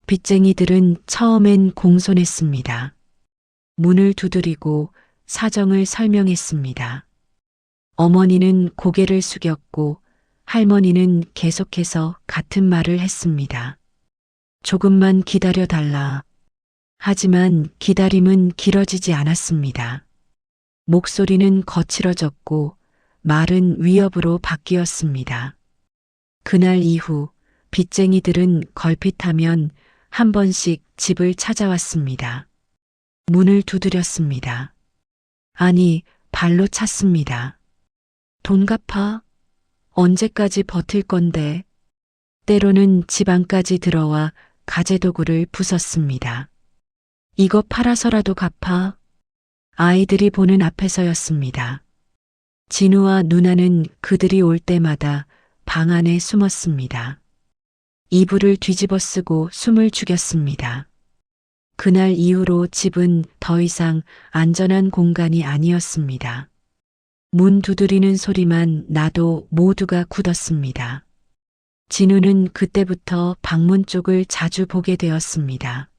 [SPEAKER 2] 빚쟁이들은 처음엔 공손했습니다. 문을 두드리고 사정을 설명했습니다. 어머니는 고개를 숙였고 할머니는 계속해서 같은 말을 했습니다. 조금만 기다려 달라. 하지만 기다림은 길어지지 않았습니다. 목소리는 거칠어졌고 말은 위협으로 바뀌었습니다. 그날 이후 빚쟁이들은 걸핏하면 한 번씩 집을 찾아왔습니다. 문을 두드렸습니다. 아니, 발로 찼습니다. 돈 갚아? 언제까지 버틸 건데? 때로는 집 안까지 들어와 가재도구를 부쉈습니다. 이거 팔아서라도 갚아? 아이들이 보는 앞에서였습니다. 진우와 누나는 그들이 올 때마다 방 안에 숨었습니다. 이불을 뒤집어 쓰고 숨을 죽였습니다. 그날 이후로 집은 더 이상 안전한 공간이 아니었습니다. 문 두드리는 소리만 나도 모두가 굳었습니다. 진우는 그때부터 방문 쪽을 자주 보게 되었습니다.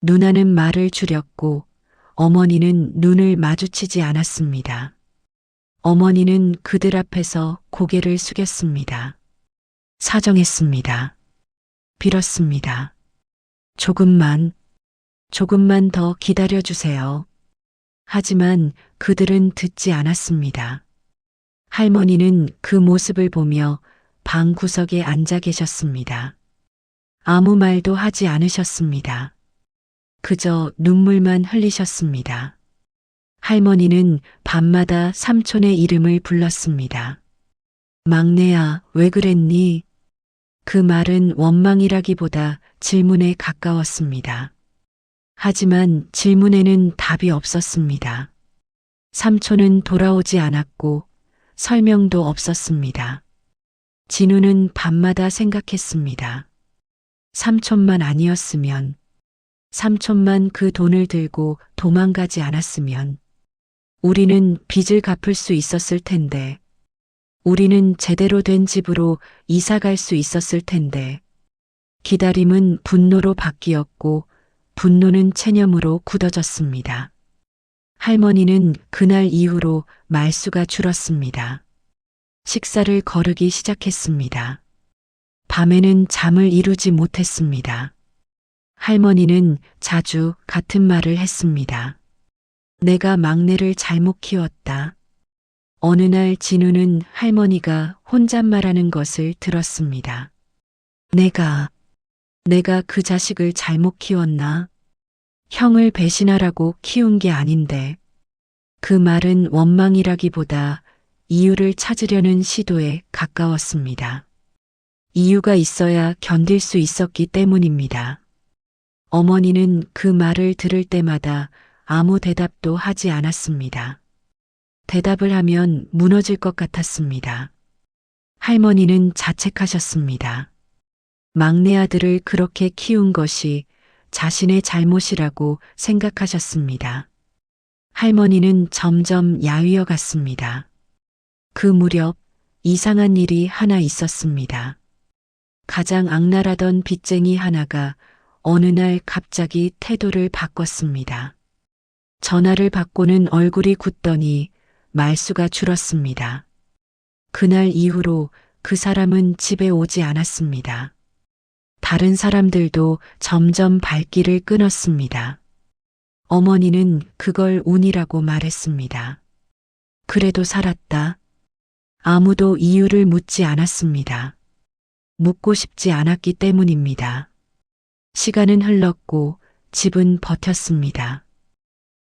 [SPEAKER 2] 누나는 말을 줄였고 어머니는 눈을 마주치지 않았습니다. 어머니는 그들 앞에서 고개를 숙였습니다. 사정했습니다. 빌었습니다. 조금만 더 기다려주세요. 하지만 그들은 듣지 않았습니다. 할머니는 그 모습을 보며 방 구석에 앉아 계셨습니다. 아무 말도 하지 않으셨습니다. 그저 눈물만 흘리셨습니다. 할머니는 밤마다 삼촌의 이름을 불렀습니다. 막내야, 왜 그랬니? 그 말은 원망이라기보다 질문에 가까웠습니다. 하지만 질문에는 답이 없었습니다. 삼촌은 돌아오지 않았고 설명도 없었습니다. 진우는 밤마다 생각했습니다. 삼촌만 아니었으면, 삼촌만 그 돈을 들고 도망가지 않았으면, 우리는 빚을 갚을 수 있었을 텐데, 우리는 제대로 된 집으로 이사 갈 수 있었을 텐데, 기다림은 분노로 바뀌었고, 분노는 체념으로 굳어졌습니다. 할머니는 그날 이후로 말수가 줄었습니다. 식사를 거르기 시작했습니다. 밤에는 잠을 이루지 못했습니다. 할머니는 자주 같은 말을 했습니다. 내가 막내를 잘못 키웠다. 어느 날 진우는 할머니가 혼잣말하는 것을 들었습니다. 내가 그 자식을 잘못 키웠나? 형을 배신하라고 키운 게 아닌데. 그 말은 원망이라기보다 이유를 찾으려는 시도에 가까웠습니다. 이유가 있어야 견딜 수 있었기 때문입니다. 어머니는 그 말을 들을 때마다 아무 대답도 하지 않았습니다. 대답을 하면 무너질 것 같았습니다. 할머니는 자책하셨습니다. 막내 아들을 그렇게 키운 것이 자신의 잘못이라고 생각하셨습니다. 할머니는 점점 야위어 갔습니다. 그 무렵 이상한 일이 하나 있었습니다. 가장 악랄하던 빚쟁이 하나가 어느 날 갑자기 태도를 바꿨습니다. 전화를 받고는 얼굴이 굳더니 말수가 줄었습니다. 그날 이후로 그 사람은 집에 오지 않았습니다. 다른 사람들도 점점 발길을 끊었습니다. 어머니는 그걸 운이라고 말했습니다. 그래도 살았다. 아무도 이유를 묻지 않았습니다. 묻고 싶지 않았기 때문입니다. 시간은 흘렀고 집은 버텼습니다.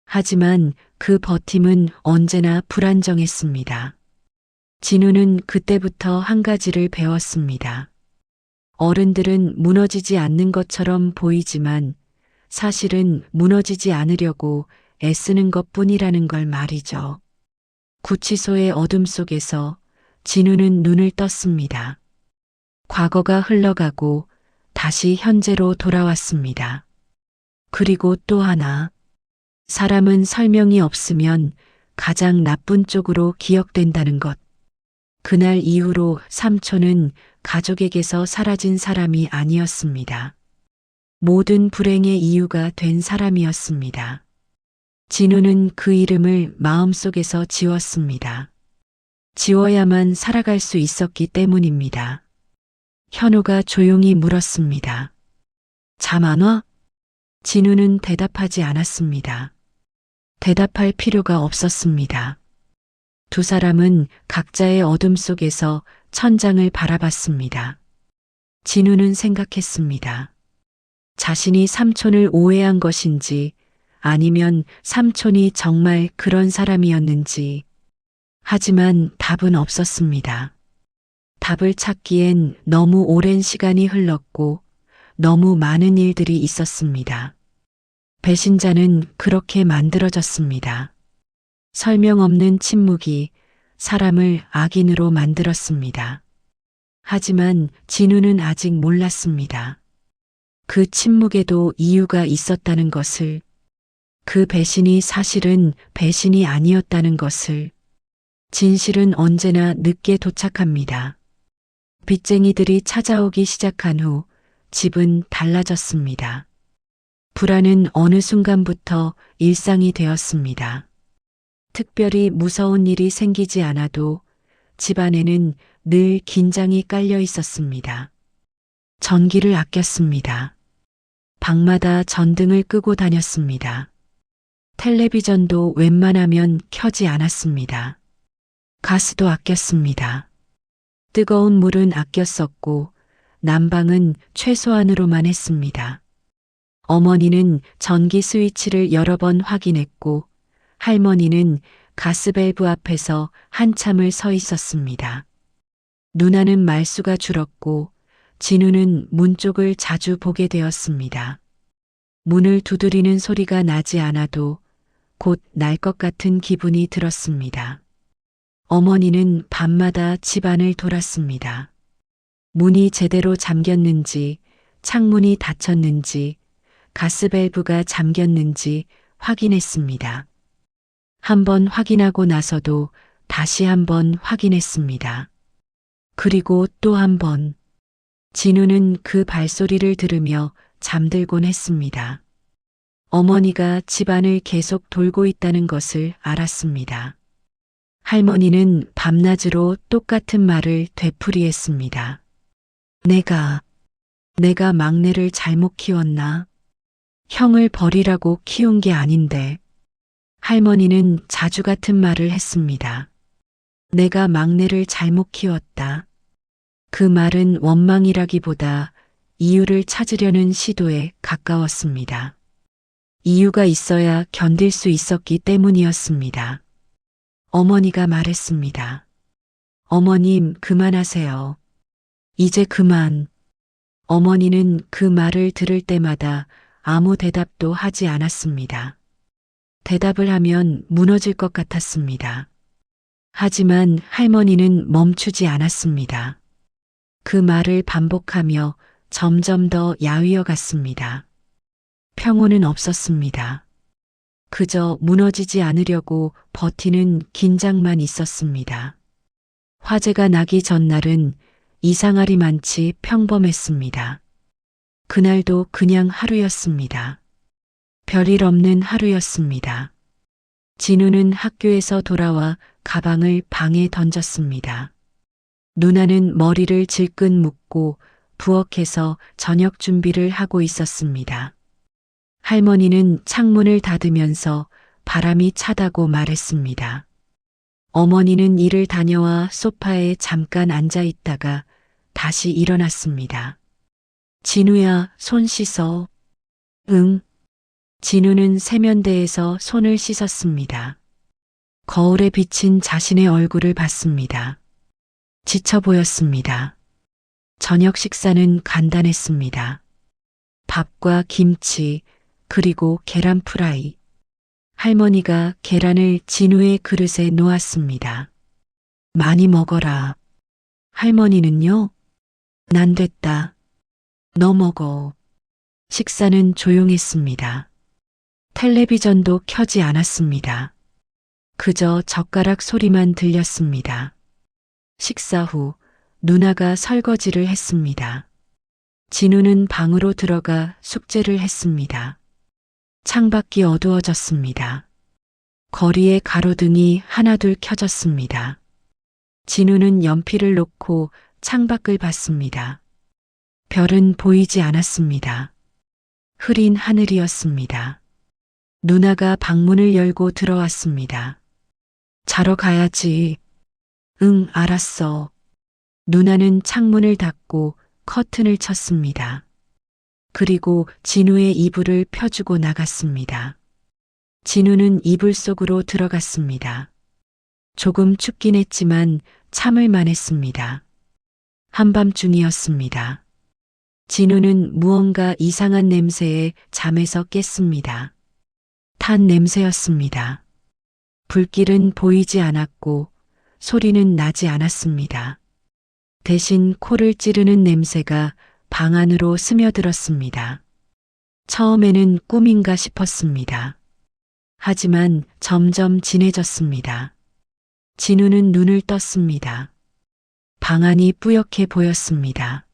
[SPEAKER 2] 하지만 그 버팀은 언제나 불안정했습니다. 진우는 그때부터 한 가지를 배웠습니다. 어른들은 무너지지 않는 것처럼 보이지만 사실은 무너지지 않으려고 애쓰는 것뿐이라는 걸 말이죠. 구치소의 어둠 속에서 진우는 눈을 떴습니다. 과거가 흘러가고 다시 현재로 돌아왔습니다. 그리고 또 하나, 사람은 설명이 없으면 가장 나쁜 쪽으로 기억된다는 것. 그날 이후로 삼촌은 가족에게서 사라진 사람이 아니었습니다. 모든 불행의 이유가 된 사람이었습니다. 진우는 그 이름을 마음속에서 지웠습니다. 지워야만 살아갈 수 있었기 때문입니다. 현우가 조용히 물었습니다. 잠 안 와? 진우는 대답하지 않았습니다. 대답할 필요가 없었습니다. 두 사람은 각자의 어둠 속에서 천장을 바라봤습니다. 진우는 생각했습니다. 자신이 삼촌을 오해한 것인지 아니면 삼촌이 정말 그런 사람이었는지. 하지만 답은 없었습니다. 답을 찾기엔 너무 오랜 시간이 흘렀고 너무 많은 일들이 있었습니다. 배신자는 그렇게 만들어졌습니다. 설명 없는 침묵이 사람을 악인으로 만들었습니다. 하지만 진우는 아직 몰랐습니다. 그 침묵에도 이유가 있었다는 것을, 그 배신이 사실은 배신이 아니었다는 것을, 진실은 언제나 늦게 도착합니다. 빚쟁이들이 찾아오기 시작한 후 집은 달라졌습니다. 불안은 어느 순간부터 일상이 되었습니다. 특별히 무서운 일이 생기지 않아도 집안에는 늘 긴장이 깔려 있었습니다. 전기를 아꼈습니다. 방마다 전등을 끄고 다녔습니다. 텔레비전도 웬만하면 켜지 않았습니다. 가스도 아꼈습니다. 뜨거운 물은 아껴 썼고 난방은 최소한으로만 했습니다. 어머니는 전기 스위치를 여러 번 확인했고 할머니는 가스밸브 앞에서 한참을 서 있었습니다. 누나는 말수가 줄었고 진우는 문 쪽을 자주 보게 되었습니다. 문을 두드리는 소리가 나지 않아도 곧 날 것 같은 기분이 들었습니다. 어머니는 밤마다 집안을 돌았습니다. 문이 제대로 잠겼는지, 창문이 닫혔는지, 가스밸브가 잠겼는지 확인했습니다. 한 번 확인하고 나서도 다시 한 번 확인했습니다. 그리고 또 한 번. 진우는 그 발소리를 들으며 잠들곤 했습니다. 어머니가 집안을 계속 돌고 있다는 것을 알았습니다. 할머니는 밤낮으로 똑같은 말을 되풀이했습니다. 내가 막내를 잘못 키웠나? 형을 버리라고 키운 게 아닌데. 할머니는 자주 같은 말을 했습니다. 내가 막내를 잘못 키웠다. 그 말은 원망이라기보다 이유를 찾으려는 시도에 가까웠습니다. 이유가 있어야 견딜 수 있었기 때문이었습니다. 어머니가 말했습니다. 어머님, 그만하세요. 이제 그만. 어머니는 그 말을 들을 때마다 아무 대답도 하지 않았습니다. 대답을 하면 무너질 것 같았습니다. 하지만 할머니는 멈추지 않았습니다. 그 말을 반복하며 점점 더 야위어 갔습니다. 평온은 없었습니다. 그저 무너지지 않으려고 버티는 긴장만 있었습니다. 화재가 나기 전날은 이상하리만치 평범했습니다. 그날도 그냥 하루였습니다. 별일 없는 하루였습니다. 진우는 학교에서 돌아와 가방을 방에 던졌습니다. 누나는 머리를 질끈 묶고 부엌에서 저녁 준비를 하고 있었습니다. 할머니는 창문을 닫으면서 바람이 차다고 말했습니다. 어머니는 일을 다녀와 소파에 잠깐 앉아 있다가 다시 일어났습니다. 진우야, 손 씻어. 응. 진우는 세면대에서 손을 씻었습니다. 거울에 비친 자신의 얼굴을 봤습니다. 지쳐 보였습니다. 저녁 식사는 간단했습니다. 밥과 김치, 그리고 계란 프라이. 할머니가 계란을 진우의 그릇에 놓았습니다. 많이 먹어라. 할머니는요? 난 됐다. 너 먹어. 식사는 조용했습니다. 텔레비전도 켜지 않았습니다. 그저 젓가락 소리만 들렸습니다. 식사 후 누나가 설거지를 했습니다. 진우는 방으로 들어가 숙제를 했습니다. 창밖이 어두워졌습니다. 거리에 가로등이 하나둘 켜졌습니다. 진우는 연필을 놓고 창밖을 봤습니다. 별은 보이지 않았습니다. 흐린 하늘이었습니다. 누나가 방문을 열고 들어왔습니다. 자러 가야지. 응, 알았어. 누나는 창문을 닫고 커튼을 쳤습니다. 그리고 진우의 이불을 펴주고 나갔습니다. 진우는 이불 속으로 들어갔습니다. 조금 춥긴 했지만 참을 만했습니다. 한밤중이었습니다. 진우는 무언가 이상한 냄새에 잠에서 깼습니다. 탄 냄새였습니다. 불길은 보이지 않았고 소리는 나지 않았습니다. 대신 코를 찌르는 냄새가 방 안으로 스며들었습니다. 처음에는 꿈인가 싶었습니다. 하지만 점점 진해졌습니다. 진우는 눈을 떴습니다. 방 안이 뿌옇게 보였습니다.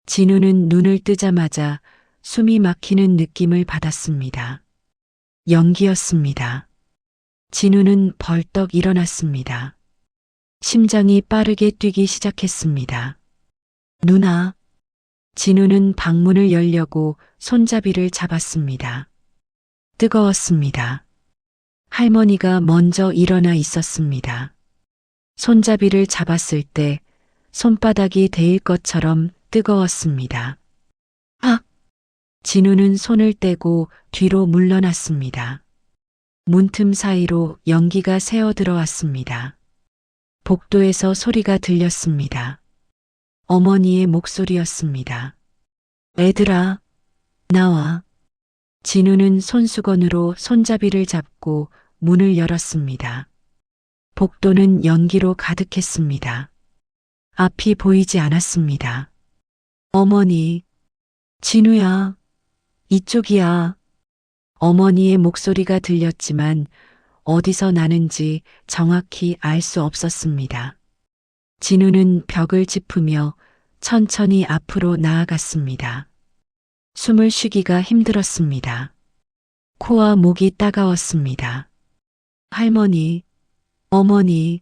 [SPEAKER 2] 진우는 눈을 뜨자마자 숨이 막히는 느낌을 받았습니다. 연기였습니다. 진우는 벌떡 일어났습니다. 심장이 빠르게 뛰기 시작했습니다. 누나. 진우는 방문을 열려고 손잡이를 잡았습니다. 뜨거웠습니다. 할머니가 먼저 일어나 있었습니다. 손잡이를 잡았을 때 손바닥이 데일 것처럼 뜨거웠습니다. 아! 진우는 손을 떼고 뒤로 물러났습니다. 문틈 사이로 연기가 새어 들어왔습니다. 복도에서 소리가 들렸습니다. 어머니의 목소리였습니다. 애들아, 나와. 진우는 손수건으로 손잡이를 잡고 문을 열었습니다. 복도는 연기로 가득했습니다. 앞이 보이지 않았습니다. 어머니, 진우야, 이쪽이야. 어머니의 목소리가 들렸지만 어디서 나는지 정확히 알 수 없었습니다. 진우는 벽을 짚으며 천천히 앞으로 나아갔습니다. 숨을 쉬기가 힘들었습니다. 코와 목이 따가웠습니다. 할머니, 어머니,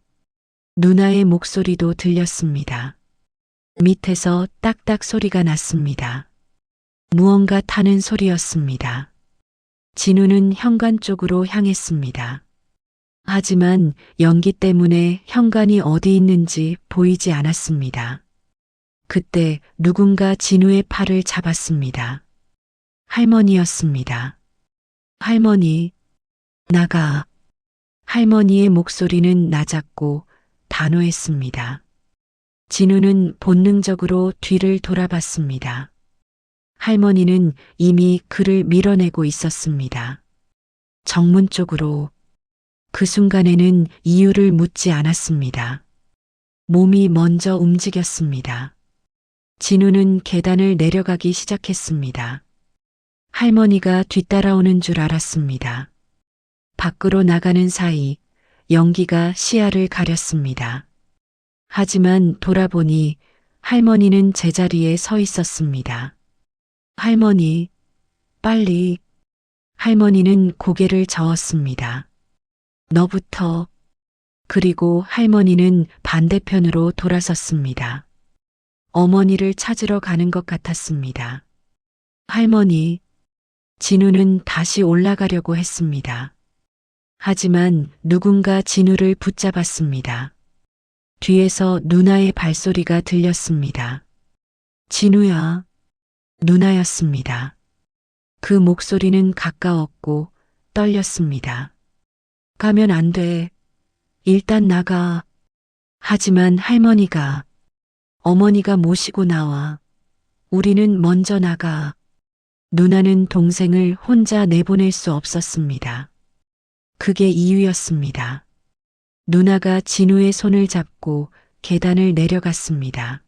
[SPEAKER 2] 누나의 목소리도 들렸습니다. 밑에서 딱딱 소리가 났습니다. 무언가 타는 소리였습니다. 진우는 현관 쪽으로 향했습니다. 하지만 연기 때문에 현관이 어디 있는지 보이지 않았습니다. 그때 누군가 진우의 팔을 잡았습니다. 할머니였습니다. 할머니, 나가. 할머니의 목소리는 낮았고 단호했습니다. 진우는 본능적으로 뒤를 돌아봤습니다. 할머니는 이미 그를 밀어내고 있었습니다. 정문 쪽으로. 그 순간에는 이유를 묻지 않았습니다. 몸이 먼저 움직였습니다. 진우는 계단을 내려가기 시작했습니다. 할머니가 뒤따라오는 줄 알았습니다. 밖으로 나가는 사이 연기가 시야를 가렸습니다. 하지만 돌아보니 할머니는 제자리에 서 있었습니다. 할머니, 빨리. 할머니는 고개를 저었습니다. 너부터. 그리고 할머니는 반대편으로 돌아섰습니다. 어머니를 찾으러 가는 것 같았습니다. 할머니. 진우는 다시 올라가려고 했습니다. 하지만 누군가 진우를 붙잡았습니다. 뒤에서 누나의 발소리가 들렸습니다. 진우야. 누나였습니다. 그 목소리는 가까웠고 떨렸습니다. 가면 안 돼. 일단 나가. 하지만 할머니가, 어머니가 모시고 나와. 우리는 먼저 나가. 누나는 동생을 혼자 내보낼 수 없었습니다. 그게 이유였습니다. 누나가 진우의 손을 잡고 계단을 내려갔습니다.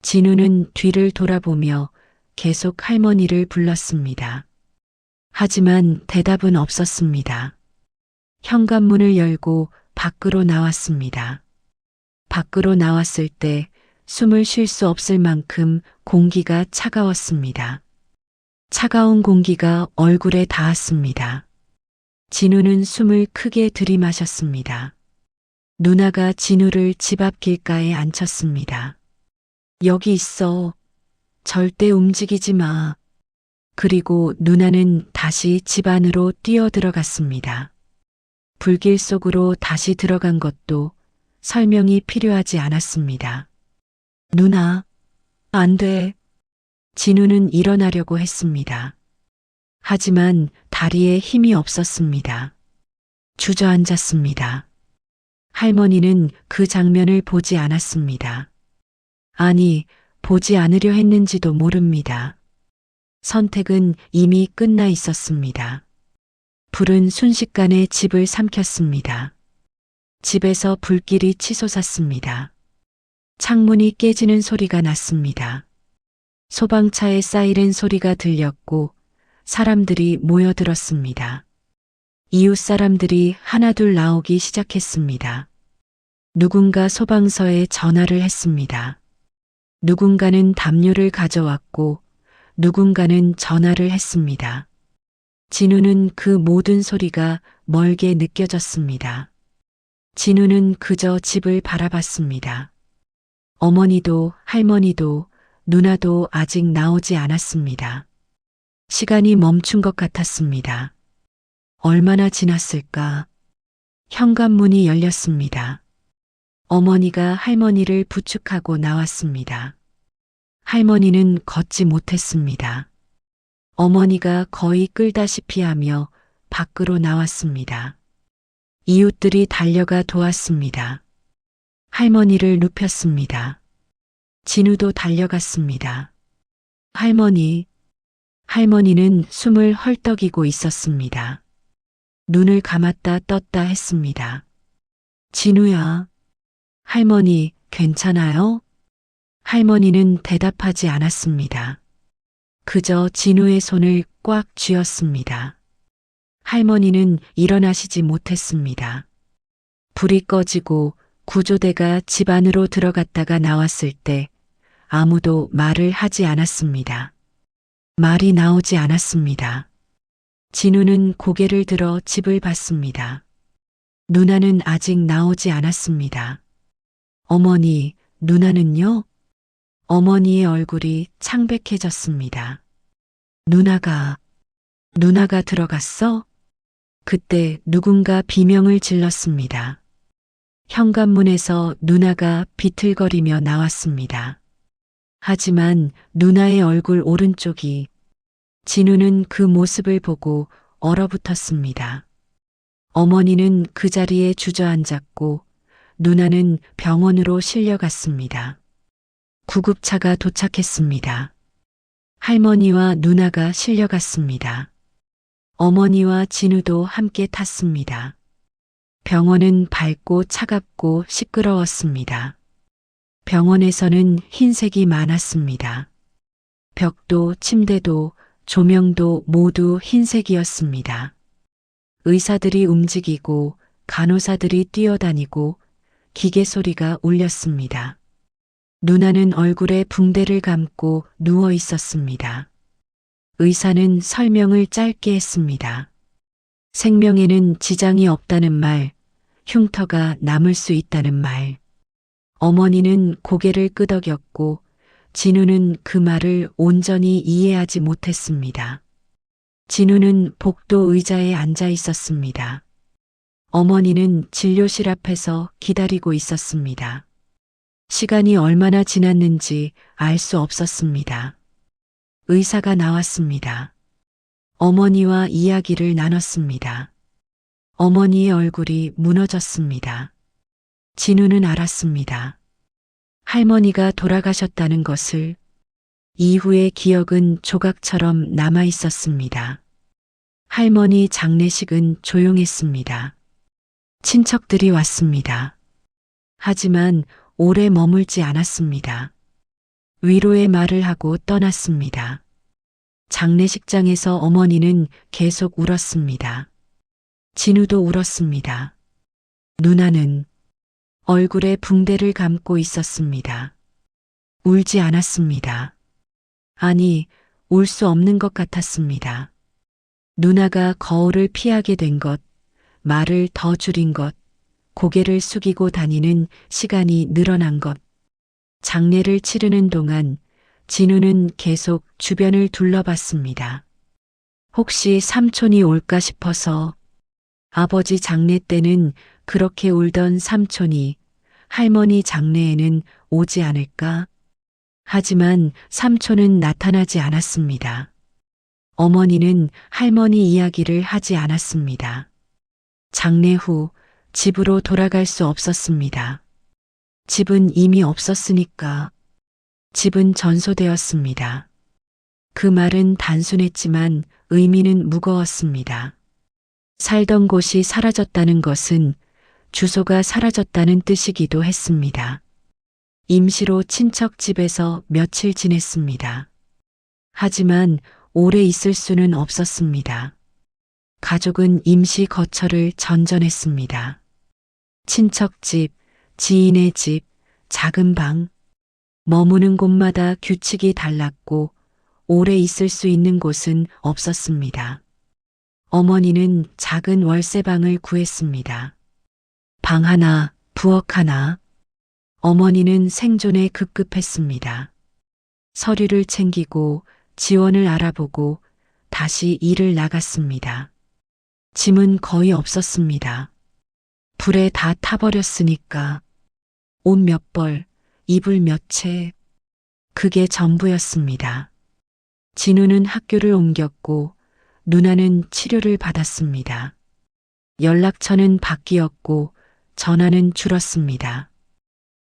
[SPEAKER 2] 진우는 뒤를 돌아보며 계속 할머니를 불렀습니다. 하지만 대답은 없었습니다. 현관문을 열고 밖으로 나왔습니다. 밖으로 나왔을 때 숨을 쉴 수 없을 만큼 공기가 차가웠습니다. 차가운 공기가 얼굴에 닿았습니다. 진우는 숨을 크게 들이마셨습니다. 누나가 진우를 집 앞 길가에 앉혔습니다. 여기 있어. 절대 움직이지 마. 그리고 누나는 다시 집 안으로 뛰어들어갔습니다. 불길 속으로 다시 들어간 것도 설명이 필요하지 않았습니다. 누나, 안 돼. 진우는 일어나려고 했습니다. 하지만 다리에 힘이 없었습니다. 주저앉았습니다. 할머니는 그 장면을 보지 않았습니다. 아니, 보지 않으려 했는지도 모릅니다. 선택은 이미 끝나 있었습니다. 불은 순식간에 집을 삼켰습니다. 집에서 불길이 치솟았습니다. 창문이 깨지는 소리가 났습니다. 소방차의 사이렌 소리가 들렸고 사람들이 모여들었습니다. 이웃 사람들이 하나둘 나오기 시작했습니다. 누군가 소방서에 전화를 했습니다. 누군가는 담요를 가져왔고 누군가는 전화를 했습니다. 진우는 그 모든 소리가 멀게 느껴졌습니다. 진우는 그저 집을 바라봤습니다. 어머니도 할머니도 누나도 아직 나오지 않았습니다. 시간이 멈춘 것 같았습니다. 얼마나 지났을까? 현관문이 열렸습니다. 어머니가 할머니를 부축하고 나왔습니다. 할머니는 걷지 못했습니다. 어머니가 거의 끌다시피 하며 밖으로 나왔습니다. 이웃들이 달려가 도왔습니다. 할머니를 눕혔습니다. 진우도 달려갔습니다. 할머니는 숨을 헐떡이고 있었습니다. 눈을 감았다 떴다 했습니다. 진우야, 할머니 괜찮아요? 할머니는 대답하지 않았습니다. 그저 진우의 손을 꽉 쥐었습니다. 할머니는 일어나시지 못했습니다. 불이 꺼지고 구조대가 집 안으로 들어갔다가 나왔을 때 아무도 말을 하지 않았습니다. 말이 나오지 않았습니다. 진우는 고개를 들어 집을 봤습니다. 누나는 아직 나오지 않았습니다. 어머니, 누나는요? 어머니의 얼굴이 창백해졌습니다. 누나가 들어갔어? 그때 누군가 비명을 질렀습니다. 현관문에서 누나가 비틀거리며 나왔습니다. 하지만 누나의 얼굴 오른쪽이 진우는 그 모습을 보고 얼어붙었습니다. 어머니는 그 자리에 주저앉았고 누나는 병원으로 실려갔습니다. 구급차가 도착했습니다. 할머니와 누나가 실려갔습니다. 어머니와 진우도 함께 탔습니다. 병원은 밝고 차갑고 시끄러웠습니다. 병원에서는 흰색이 많았습니다. 벽도 침대도 조명도 모두 흰색이었습니다. 의사들이 움직이고 간호사들이 뛰어다니고 기계 소리가 울렸습니다. 누나는 얼굴에 붕대를 감고 누워 있었습니다. 의사는 설명을 짧게 했습니다. 생명에는 지장이 없다는 말, 흉터가 남을 수 있다는 말. 어머니는 고개를 끄덕였고 진우는 그 말을 온전히 이해하지 못했습니다. 진우는 복도 의자에 앉아 있었습니다. 어머니는 진료실 앞에서 기다리고 있었습니다. 시간이 얼마나 지났는지 알 수 없었습니다. 의사가 나왔습니다. 어머니와 이야기를 나눴습니다. 어머니의 얼굴이 무너졌습니다. 진우는 알았습니다. 할머니가 돌아가셨다는 것을. 이후의 기억은 조각처럼 남아 있었습니다. 할머니 장례식은 조용했습니다. 친척들이 왔습니다. 하지만 오래 머물지 않았습니다. 위로의 말을 하고 떠났습니다. 장례식장에서 어머니는 계속 울었습니다. 진우도 울었습니다. 누나는 얼굴에 붕대를 감고 있었습니다. 울지 않았습니다. 아니, 울 수 없는 것 같았습니다. 누나가 거울을 피하게 된 것, 말을 더 줄인 것, 고개를 숙이고 다니는 시간이 늘어난 것. 장례를 치르는 동안 진우는 계속 주변을 둘러봤습니다. 혹시 삼촌이 올까 싶어서. 아버지 장례 때는 그렇게 울던 삼촌이 할머니 장례에는 오지 않을까? 하지만 삼촌은 나타나지 않았습니다. 어머니는 할머니 이야기를 하지 않았습니다. 장례 후 집으로 돌아갈 수 없었습니다. 집은 이미 없었으니까. 집은 전소되었습니다. 그 말은 단순했지만 의미는 무거웠습니다. 살던 곳이 사라졌다는 것은 주소가 사라졌다는 뜻이기도 했습니다. 임시로 친척 집에서 며칠 지냈습니다. 하지만 오래 있을 수는 없었습니다. 가족은 임시 거처를 전전했습니다. 친척집, 지인의 집, 작은 방, 머무는 곳마다 규칙이 달랐고 오래 있을 수 있는 곳은 없었습니다. 어머니는 작은 월세방을 구했습니다. 방 하나, 부엌 하나. 어머니는 생존에 급급했습니다. 서류를 챙기고 지원을 알아보고 다시 일을 나갔습니다. 짐은 거의 없었습니다. 불에 다 타버렸으니까 옷 몇 벌, 이불 몇 채, 그게 전부였습니다. 진우는 학교를 옮겼고 누나는 치료를 받았습니다. 연락처는 바뀌었고 전화는 줄었습니다.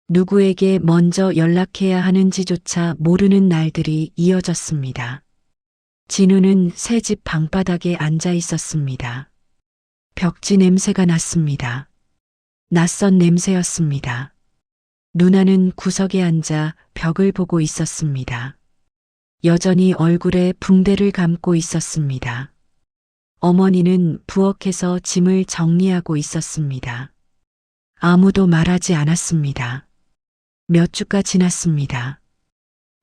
[SPEAKER 2] 누구에게 먼저 연락해야 하는지조차 모르는 날들이 이어졌습니다. 진우는 새 집 방바닥에 앉아 있었습니다. 벽지 냄새가 났습니다. 낯선 냄새였습니다. 누나는 구석에 앉아 벽을 보고 있었습니다. 여전히 얼굴에 붕대를 감고 있었습니다. 어머니는 부엌에서 짐을 정리하고 있었습니다. 아무도 말하지 않았습니다. 몇 주가 지났습니다.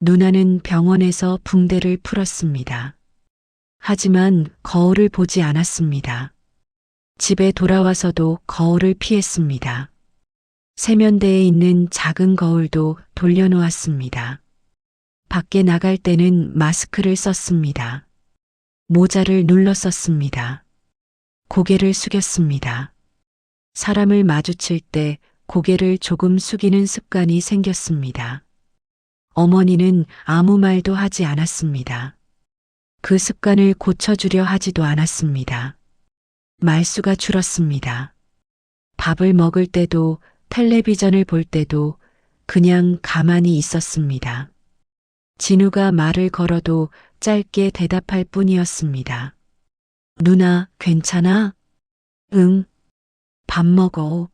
[SPEAKER 2] 누나는 병원에서 붕대를 풀었습니다. 하지만 거울을 보지 않았습니다. 집에 돌아와서도 거울을 피했습니다. 세면대에 있는 작은 거울도 돌려놓았습니다. 밖에 나갈 때는 마스크를 썼습니다. 모자를 눌러 썼습니다. 고개를 숙였습니다. 사람을 마주칠 때 고개를 조금 숙이는 습관이 생겼습니다. 어머니는 아무 말도 하지 않았습니다. 그 습관을 고쳐주려 하지도 않았습니다. 말수가 줄었습니다. 밥을 먹을 때도 텔레비전을 볼 때도 그냥 가만히 있었습니다. 진우가 말을 걸어도 짧게 대답할 뿐이었습니다. 누나, 괜찮아? 응. 밥 먹어.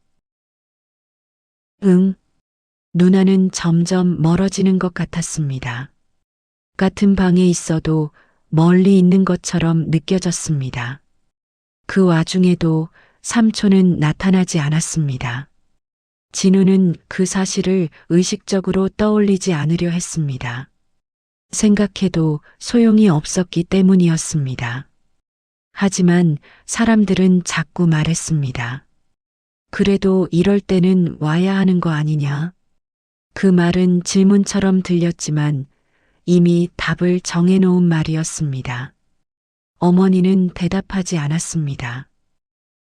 [SPEAKER 2] 응. 누나는 점점 멀어지는 것 같았습니다. 같은 방에 있어도 멀리 있는 것처럼 느껴졌습니다. 그 와중에도 삼촌은 나타나지 않았습니다. 진우는 그 사실을 의식적으로 떠올리지 않으려 했습니다. 생각해도 소용이 없었기 때문이었습니다. 하지만 사람들은 자꾸 말했습니다. 그래도 이럴 때는 와야 하는 거 아니냐? 그 말은 질문처럼 들렸지만 이미 답을 정해놓은 말이었습니다. 어머니는 대답하지 않았습니다.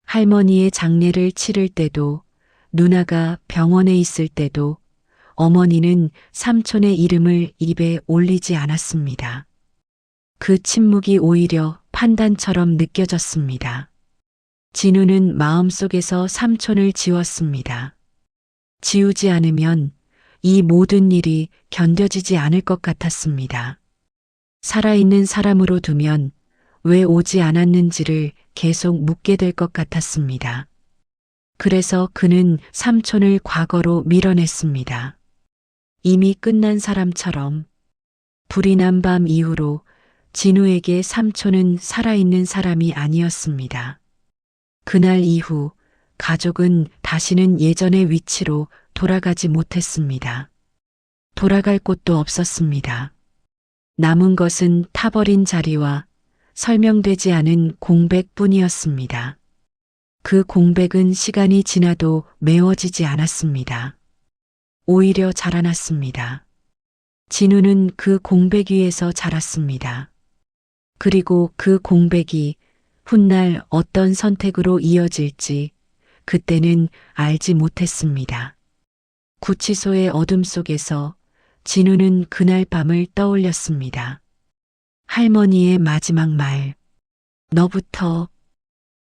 [SPEAKER 2] 할머니의 장례를 치를 때도 누나가 병원에 있을 때도 어머니는 삼촌의 이름을 입에 올리지 않았습니다. 그 침묵이 오히려 판단처럼 느껴졌습니다. 진우는 마음속에서 삼촌을 지웠습니다. 지우지 않으면 이 모든 일이 견뎌지지 않을 것 같았습니다. 살아있는 사람으로 두면 왜 오지 않았는지를 계속 묻게 될 것 같았습니다. 그래서 그는 삼촌을 과거로 밀어냈습니다. 이미 끝난 사람처럼. 불이 난 밤 이후로 진우에게 삼촌은 살아있는 사람이 아니었습니다. 그날 이후 가족은 다시는 예전의 위치로 돌아가지 못했습니다. 돌아갈 곳도 없었습니다. 남은 것은 타버린 자리와 설명되지 않은 공백뿐이었습니다. 그 공백은 시간이 지나도 메워지지 않았습니다. 오히려 자라났습니다. 진우는 그 공백 위에서 자랐습니다. 그리고 그 공백이 훗날 어떤 선택으로 이어질지 그때는 알지 못했습니다. 구치소의 어둠 속에서 진우는 그날 밤을 떠올렸습니다. 할머니의 마지막 말, 너부터.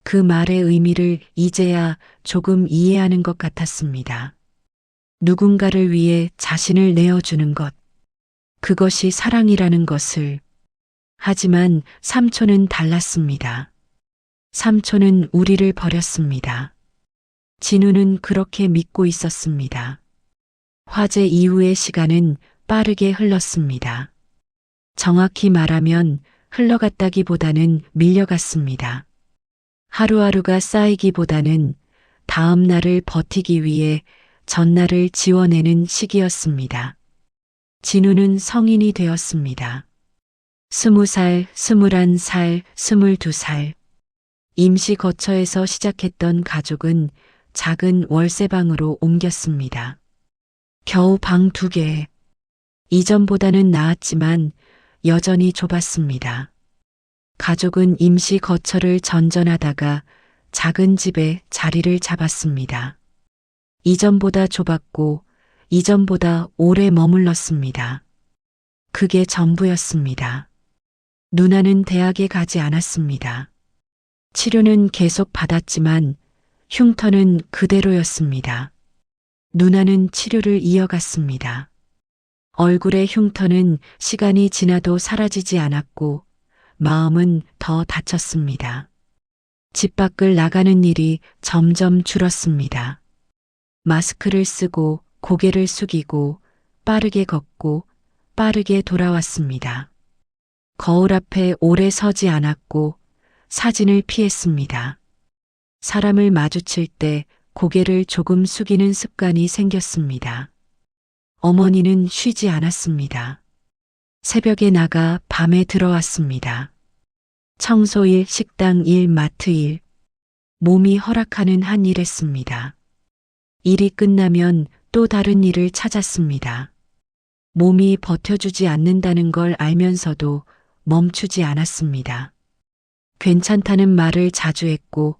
[SPEAKER 2] 그 말의 의미를 이제야 조금 이해하는 것 같았습니다. 누군가를 위해 자신을 내어주는 것, 그것이 사랑이라는 것을. 하지만 삼촌은 달랐습니다. 삼촌은 우리를 버렸습니다. 진우는 그렇게 믿고 있었습니다. 화재 이후의 시간은 빠르게 흘렀습니다. 정확히 말하면 흘러갔다기보다는 밀려갔습니다. 하루하루가 쌓이기보다는 다음 날을 버티기 위해 전날을 지워내는 시기였습니다. 진우는 성인이 되었습니다. 20살, 21살, 22살. 임시 거처에서 시작했던 가족은 작은 월세방으로 옮겼습니다. 겨우 방 2개. 이전보다는 나았지만 여전히 좁았습니다. 가족은 임시 거처를 전전하다가 작은 집에 자리를 잡았습니다. 이전보다 좁았고 이전보다 오래 머물렀습니다. 그게 전부였습니다. 누나는 대학에 가지 않았습니다. 치료는 계속 받았지만 흉터는 그대로였습니다. 누나는 치료를 이어갔습니다. 얼굴의 흉터는 시간이 지나도 사라지지 않았고 마음은 더 다쳤습니다. 집 밖을 나가는 일이 점점 줄었습니다. 마스크를 쓰고 고개를 숙이고 빠르게 걷고 빠르게 돌아왔습니다. 거울 앞에 오래 서지 않았고 사진을 피했습니다. 사람을 마주칠 때 고개를 조금 숙이는 습관이 생겼습니다. 어머니는 쉬지 않았습니다. 새벽에 나가 밤에 들어왔습니다. 청소일, 식당 일, 마트 일. 몸이 허락하는 한 일 했습니다. 일이 끝나면 또 다른 일을 찾았습니다. 몸이 버텨주지 않는다는 걸 알면서도 멈추지 않았습니다. 괜찮다는 말을 자주 했고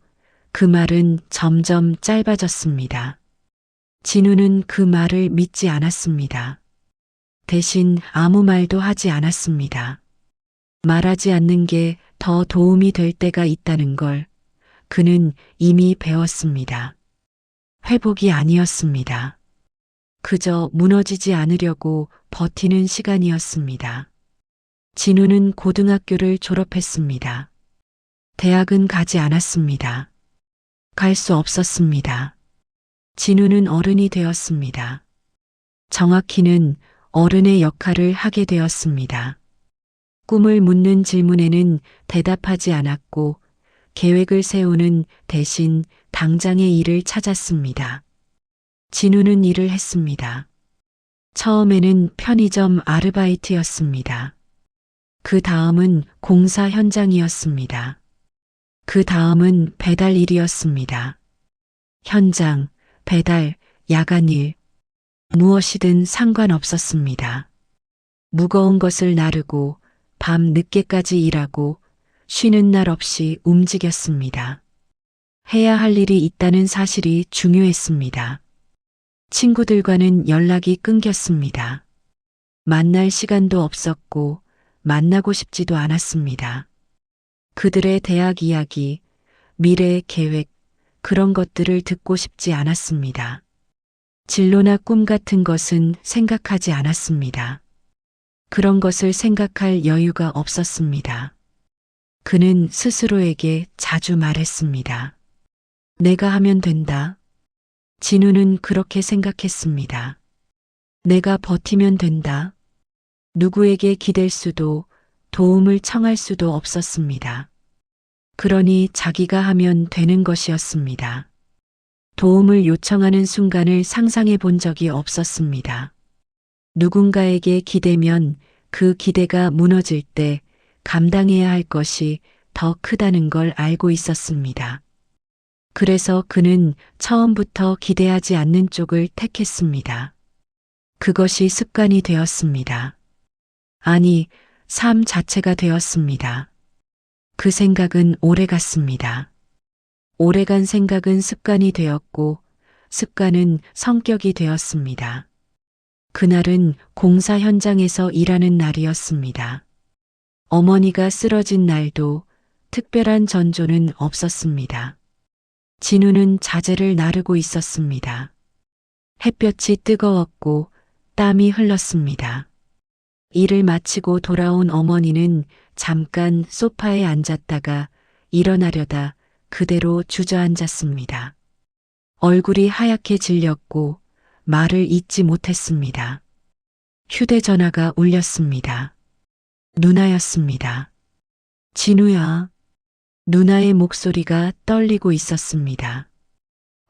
[SPEAKER 2] 그 말은 점점 짧아졌습니다. 진우는 그 말을 믿지 않았습니다. 대신 아무 말도 하지 않았습니다. 말하지 않는 게 더 도움이 될 때가 있다는 걸 그는 이미 배웠습니다. 회복이 아니었습니다. 그저 무너지지 않으려고 버티는 시간이었습니다. 진우는 고등학교를 졸업했습니다. 대학은 가지 않았습니다. 갈 수 없었습니다. 진우는 어른이 되었습니다. 정확히는 어른의 역할을 하게 되었습니다. 꿈을 묻는 질문에는 대답하지 않았고 계획을 세우는 대신 당장의 일을 찾았습니다. 진우는 일을 했습니다. 처음에는 편의점 아르바이트였습니다. 그 다음은 공사 현장이었습니다. 그 다음은 배달 일이었습니다. 현장, 배달, 야간일, 무엇이든 상관없었습니다. 무거운 것을 나르고 밤 늦게까지 일하고 쉬는 날 없이 움직였습니다. 해야 할 일이 있다는 사실이 중요했습니다. 친구들과는 연락이 끊겼습니다. 만날 시간도 없었고 만나고 싶지도 않았습니다. 그들의 대학 이야기, 미래 계획, 그런 것들을 듣고 싶지 않았습니다. 진로나 꿈 같은 것은 생각하지 않았습니다. 그런 것을 생각할 여유가 없었습니다. 그는 스스로에게 자주 말했습니다. 내가 하면 된다. 진우는 그렇게 생각했습니다. 내가 버티면 된다. 누구에게 기댈 수도 도움을 청할 수도 없었습니다. 그러니 자기가 하면 되는 것이었습니다. 도움을 요청하는 순간을 상상해 본 적이 없었습니다. 누군가에게 기대면 그 기대가 무너질 때 감당해야 할 것이 더 크다는 걸 알고 있었습니다. 그래서 그는 처음부터 기대하지 않는 쪽을 택했습니다. 그것이 습관이 되었습니다. 아니, 삶 자체가 되었습니다. 그 생각은 오래갔습니다. 오래간 생각은 습관이 되었고 습관은 성격이 되었습니다. 그날은 공사 현장에서 일하는 날이었습니다. 어머니가 쓰러진 날도 특별한 전조는 없었습니다. 진우는 자재를 나르고 있었습니다. 햇볕이 뜨거웠고 땀이 흘렀습니다. 일을 마치고 돌아온 어머니는 잠깐 소파에 앉았다가 일어나려다 그대로 주저앉았습니다. 얼굴이 하얗게 질렸고 말을 잇지 못했습니다. 휴대전화가 울렸습니다. 누나였습니다. 진우야. 누나의 목소리가 떨리고 있었습니다.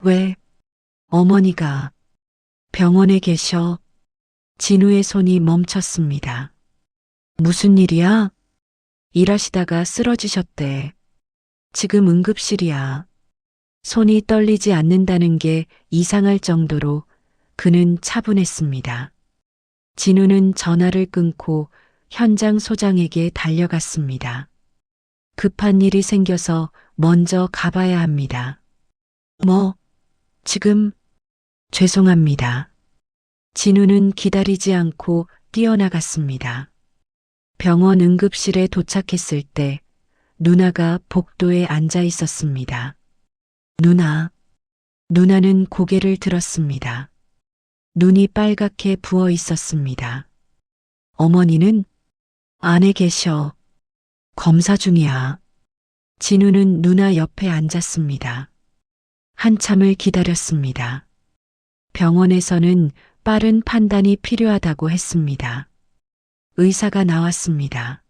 [SPEAKER 2] 왜? 어머니가 병원에 계셔. 진우의 손이 멈췄습니다. 무슨 일이야? 일하시다가 쓰러지셨대. 지금 응급실이야. 손이 떨리지 않는다는 게 이상할 정도로 그는 차분했습니다. 진우는 전화를 끊고 현장 소장에게 달려갔습니다. 급한 일이 생겨서 먼저 가봐야 합니다. 지금 죄송합니다. 진우는 기다리지 않고 뛰어나갔습니다. 병원 응급실에 도착했을 때 누나가 복도에 앉아 있었습니다. 누나는 고개를 들었습니다. 눈이 빨갛게 부어 있었습니다. 어머니는 안에 계셔. 검사 중이야. 진우는 누나 옆에 앉았습니다. 한참을 기다렸습니다. 병원에서는 빠른 판단이 필요하다고 했습니다. 의사가 나왔습니다.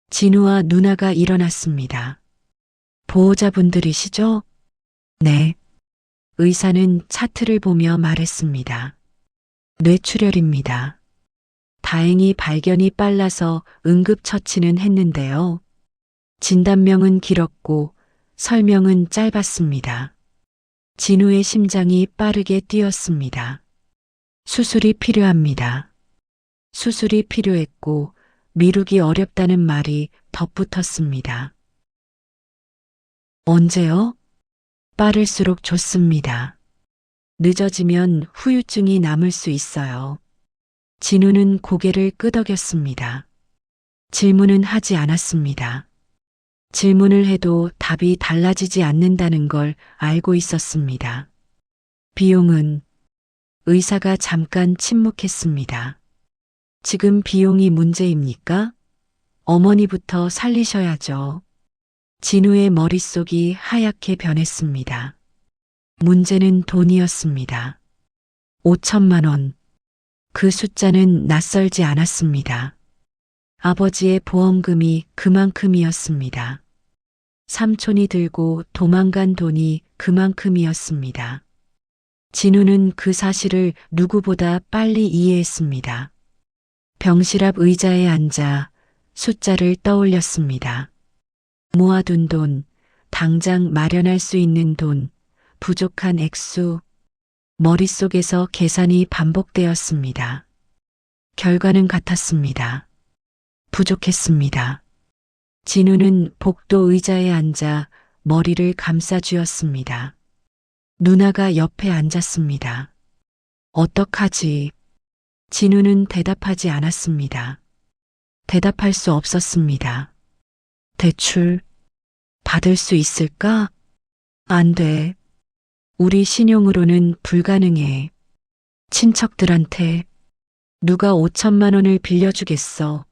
[SPEAKER 2] 진우와 누나가 일어났습니다. 보호자분들이시죠? 네. 의사는 차트를 보며 말했습니다. 뇌출혈입니다. 다행히 발견이 빨라서 응급처치는 했는데요. 진단명은 길었고 설명은 짧았습니다. 진우의 심장이 빠르게 뛰었습니다. 수술이 필요합니다. 수술이 필요했고 미루기 어렵다는 말이 덧붙었습니다. 언제요? 빠를수록 좋습니다. 늦어지면 후유증이 남을 수 있어요. 진우는 고개를 끄덕였습니다. 질문은 하지 않았습니다. 질문을 해도 답이 달라지지 않는다는 걸 알고 있었습니다. 비용은? 의사가 잠깐 침묵했습니다. 지금 비용이 문제입니까? 어머니부터 살리셔야죠. 진우의 머릿속이 하얗게 변했습니다. 문제는 돈이었습니다. 5천만 원. 그 숫자는 낯설지 않았습니다. 아버지의 보험금이 그만큼이었습니다. 삼촌이 들고 도망간 돈이 그만큼이었습니다. 진우는 그 사실을 누구보다 빨리 이해했습니다. 병실 앞 의자에 앉아 숫자를 떠올렸습니다. 모아둔 돈, 당장 마련할 수 있는 돈, 부족한 액수, 머릿속에서 계산이 반복되었습니다. 결과는 같았습니다. 부족했습니다. 진우는 복도 의자에 앉아 머리를 감싸 쥐었습니다. 누나가 옆에 앉았습니다. 어떡하지? 진우는 대답하지 않았습니다. 대답할 수 없었습니다. 대출 받을 수 있을까? 안 돼. 우리 신용으로는 불가능해. 친척들한테 누가 5천만 원을 빌려주겠어.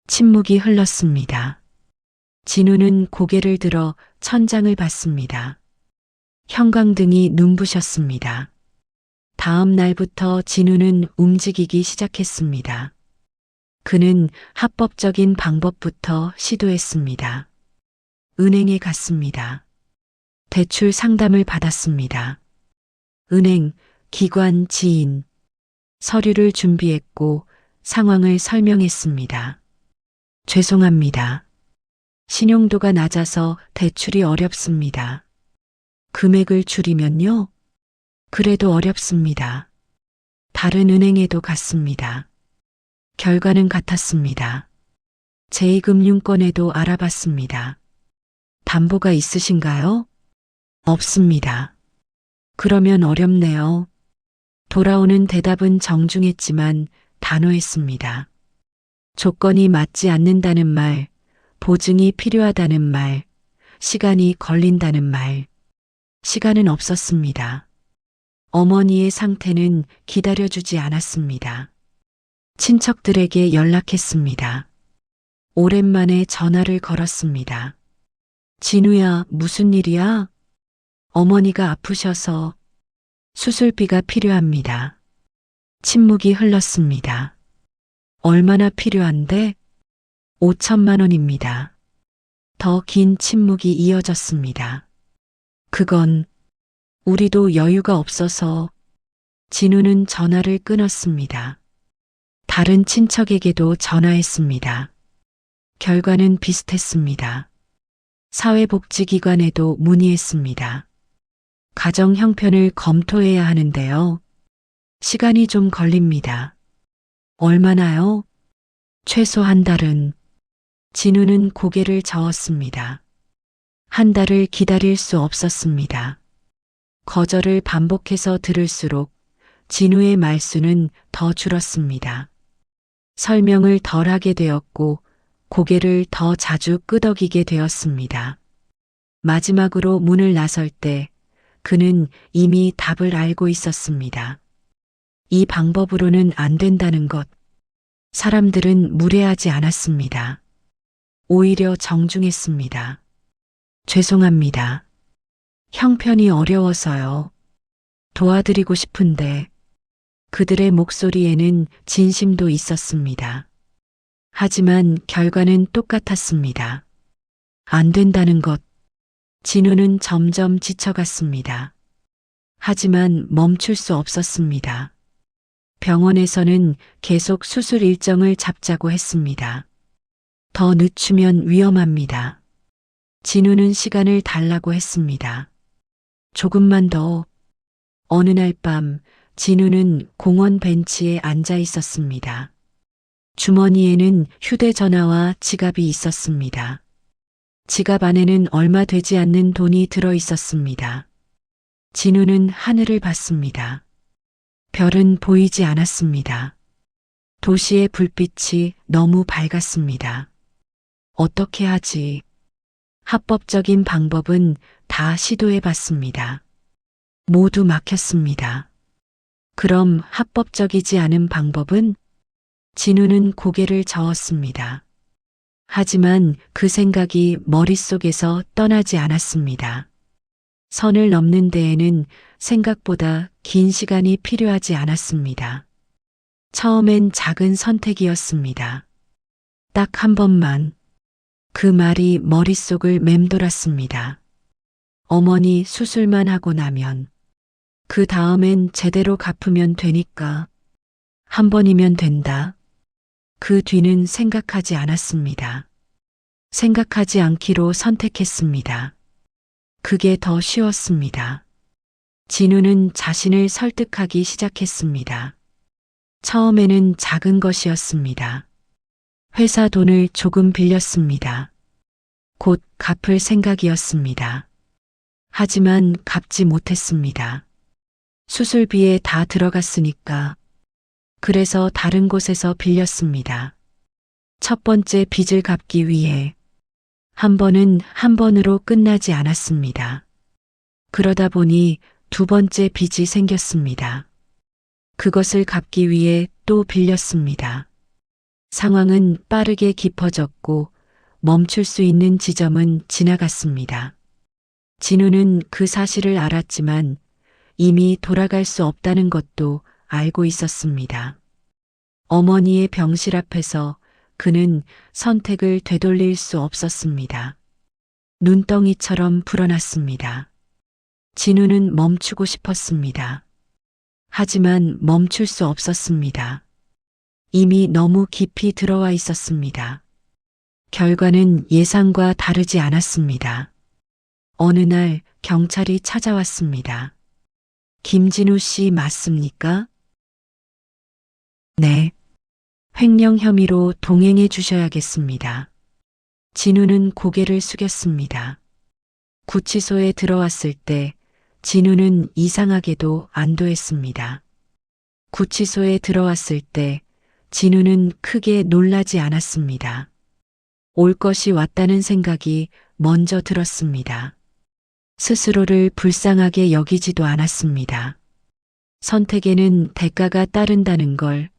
[SPEAKER 2] 침묵이 흘렀습니다. 진우는 고개를 들어 천장을 봤습니다. 형광등이 눈부셨습니다. 다음 날부터 진우는 움직이기 시작했습니다. 그는 합법적인 방법부터 시도했습니다. 은행에 갔습니다. 대출 상담을 받았습니다. 은행, 기관, 지인, 서류를 준비했고 상황을 설명했습니다. 죄송합니다. 신용도가 낮아서 대출이 어렵습니다. 금액을 줄이면요? 그래도 어렵습니다. 다른 은행에도 갔습니다. 결과는 같았습니다. 제2금융권에도 알아봤습니다. 담보가 있으신가요? 없습니다. 그러면 어렵네요. 돌아오는 대답은 정중했지만 단호했습니다. 조건이 맞지 않는다는 말, 보증이 필요하다는 말, 시간이 걸린다는 말. 시간은 없었습니다. 어머니의 상태는 기다려주지 않았습니다. 친척들에게 연락했습니다. 오랜만에 전화를 걸었습니다. 진우야, 무슨 일이야? 어머니가 아프셔서 수술비가 필요합니다. 침묵이 흘렀습니다. 얼마나 필요한데? 5천만 원입니다. 더 긴 침묵이 이어졌습니다. 그건 우리도 여유가 없어서. 진우는 전화를 끊었습니다. 다른 친척에게도 전화했습니다. 결과는 비슷했습니다. 사회복지기관에도 문의했습니다. 가정 형편을 검토해야 하는데요. 시간이 좀 걸립니다. 얼마나요? 최소 한 달은. 진우는 고개를 저었습니다. 한 달을 기다릴 수 없었습니다. 거절을 반복해서 들을수록 진우의 말수는 더 줄었습니다. 설명을 덜 하게 되었고 고개를 더 자주 끄덕이게 되었습니다. 마지막으로 문을 나설 때 그는 이미 답을 알고 있었습니다. 이 방법으로는 안 된다는 것. 사람들은 무례하지 않았습니다. 오히려 정중했습니다. 죄송합니다. 형편이 어려워서요. 도와드리고 싶은데. 그들의 목소리에는 진심도 있었습니다. 하지만 결과는 똑같았습니다. 안 된다는 것. 진우는 점점 지쳐갔습니다. 하지만 멈출 수 없었습니다. 병원에서는 계속 수술 일정을 잡자고 했습니다. 더 늦추면 위험합니다. 진우는 시간을 달라고 했습니다. 조금만 더. 어느 날 밤 진우는 공원 벤치에 앉아 있었습니다. 주머니에는 휴대전화와 지갑이 있었습니다. 지갑 안에는 얼마 되지 않는 돈이 들어 있었습니다. 진우는 하늘을 봤습니다. 별은 보이지 않았습니다. 도시의 불빛이 너무 밝았습니다. 어떻게 하지? 합법적인 방법은 다 시도해 봤습니다. 모두 막혔습니다. 그럼 합법적이지 않은 방법은? 진우는 고개를 저었습니다. 하지만 그 생각이 머릿속에서 떠나지 않았습니다. 선을 넘는 데에는 생각보다 긴 시간이 필요하지 않았습니다. 처음엔 작은 선택이었습니다. 딱 한 번만. 그 말이 머릿속을 맴돌았습니다. 어머니 수술만 하고 나면. 그 다음엔 제대로 갚으면 되니까. 한 번이면 된다. 그 뒤는 생각하지 않았습니다. 생각하지 않기로 선택했습니다. 그게 더 쉬웠습니다. 진우는 자신을 설득하기 시작했습니다. 처음에는 작은 것이었습니다. 회사 돈을 조금 빌렸습니다. 곧 갚을 생각이었습니다. 하지만 갚지 못했습니다. 수술비에 다 들어갔으니까. 그래서 다른 곳에서 빌렸습니다. 첫 번째 빚을 갚기 위해. 한 번은 한 번으로 끝나지 않았습니다. 그러다 보니 두 번째 빚이 생겼습니다. 그것을 갚기 위해 또 빌렸습니다. 상황은 빠르게 깊어졌고 멈출 수 있는 지점은 지나갔습니다. 진우는 그 사실을 알았지만 이미 돌아갈 수 없다는 것도 알고 있었습니다. 어머니의 병실 앞에서 그는 선택을 되돌릴 수 없었습니다. 눈덩이처럼 불어났습니다. 진우는 멈추고 싶었습니다. 하지만 멈출 수 없었습니다. 이미 너무 깊이 들어와 있었습니다. 결과는 예상과 다르지 않았습니다. 어느 날 경찰이 찾아왔습니다. 김진우 씨 맞습니까? 네. 횡령 혐의로 동행해 주셔야겠습니다. 진우는 고개를 숙였습니다. 구치소에 들어왔을 때 진우는 이상하게도 안도했습니다. 구치소에 들어왔을 때 진우는 크게 놀라지 않았습니다. 올 것이 왔다는 생각이 먼저 들었습니다. 스스로를 불쌍하게 여기지도 않았습니다. 선택에는 대가가 따른다는 걸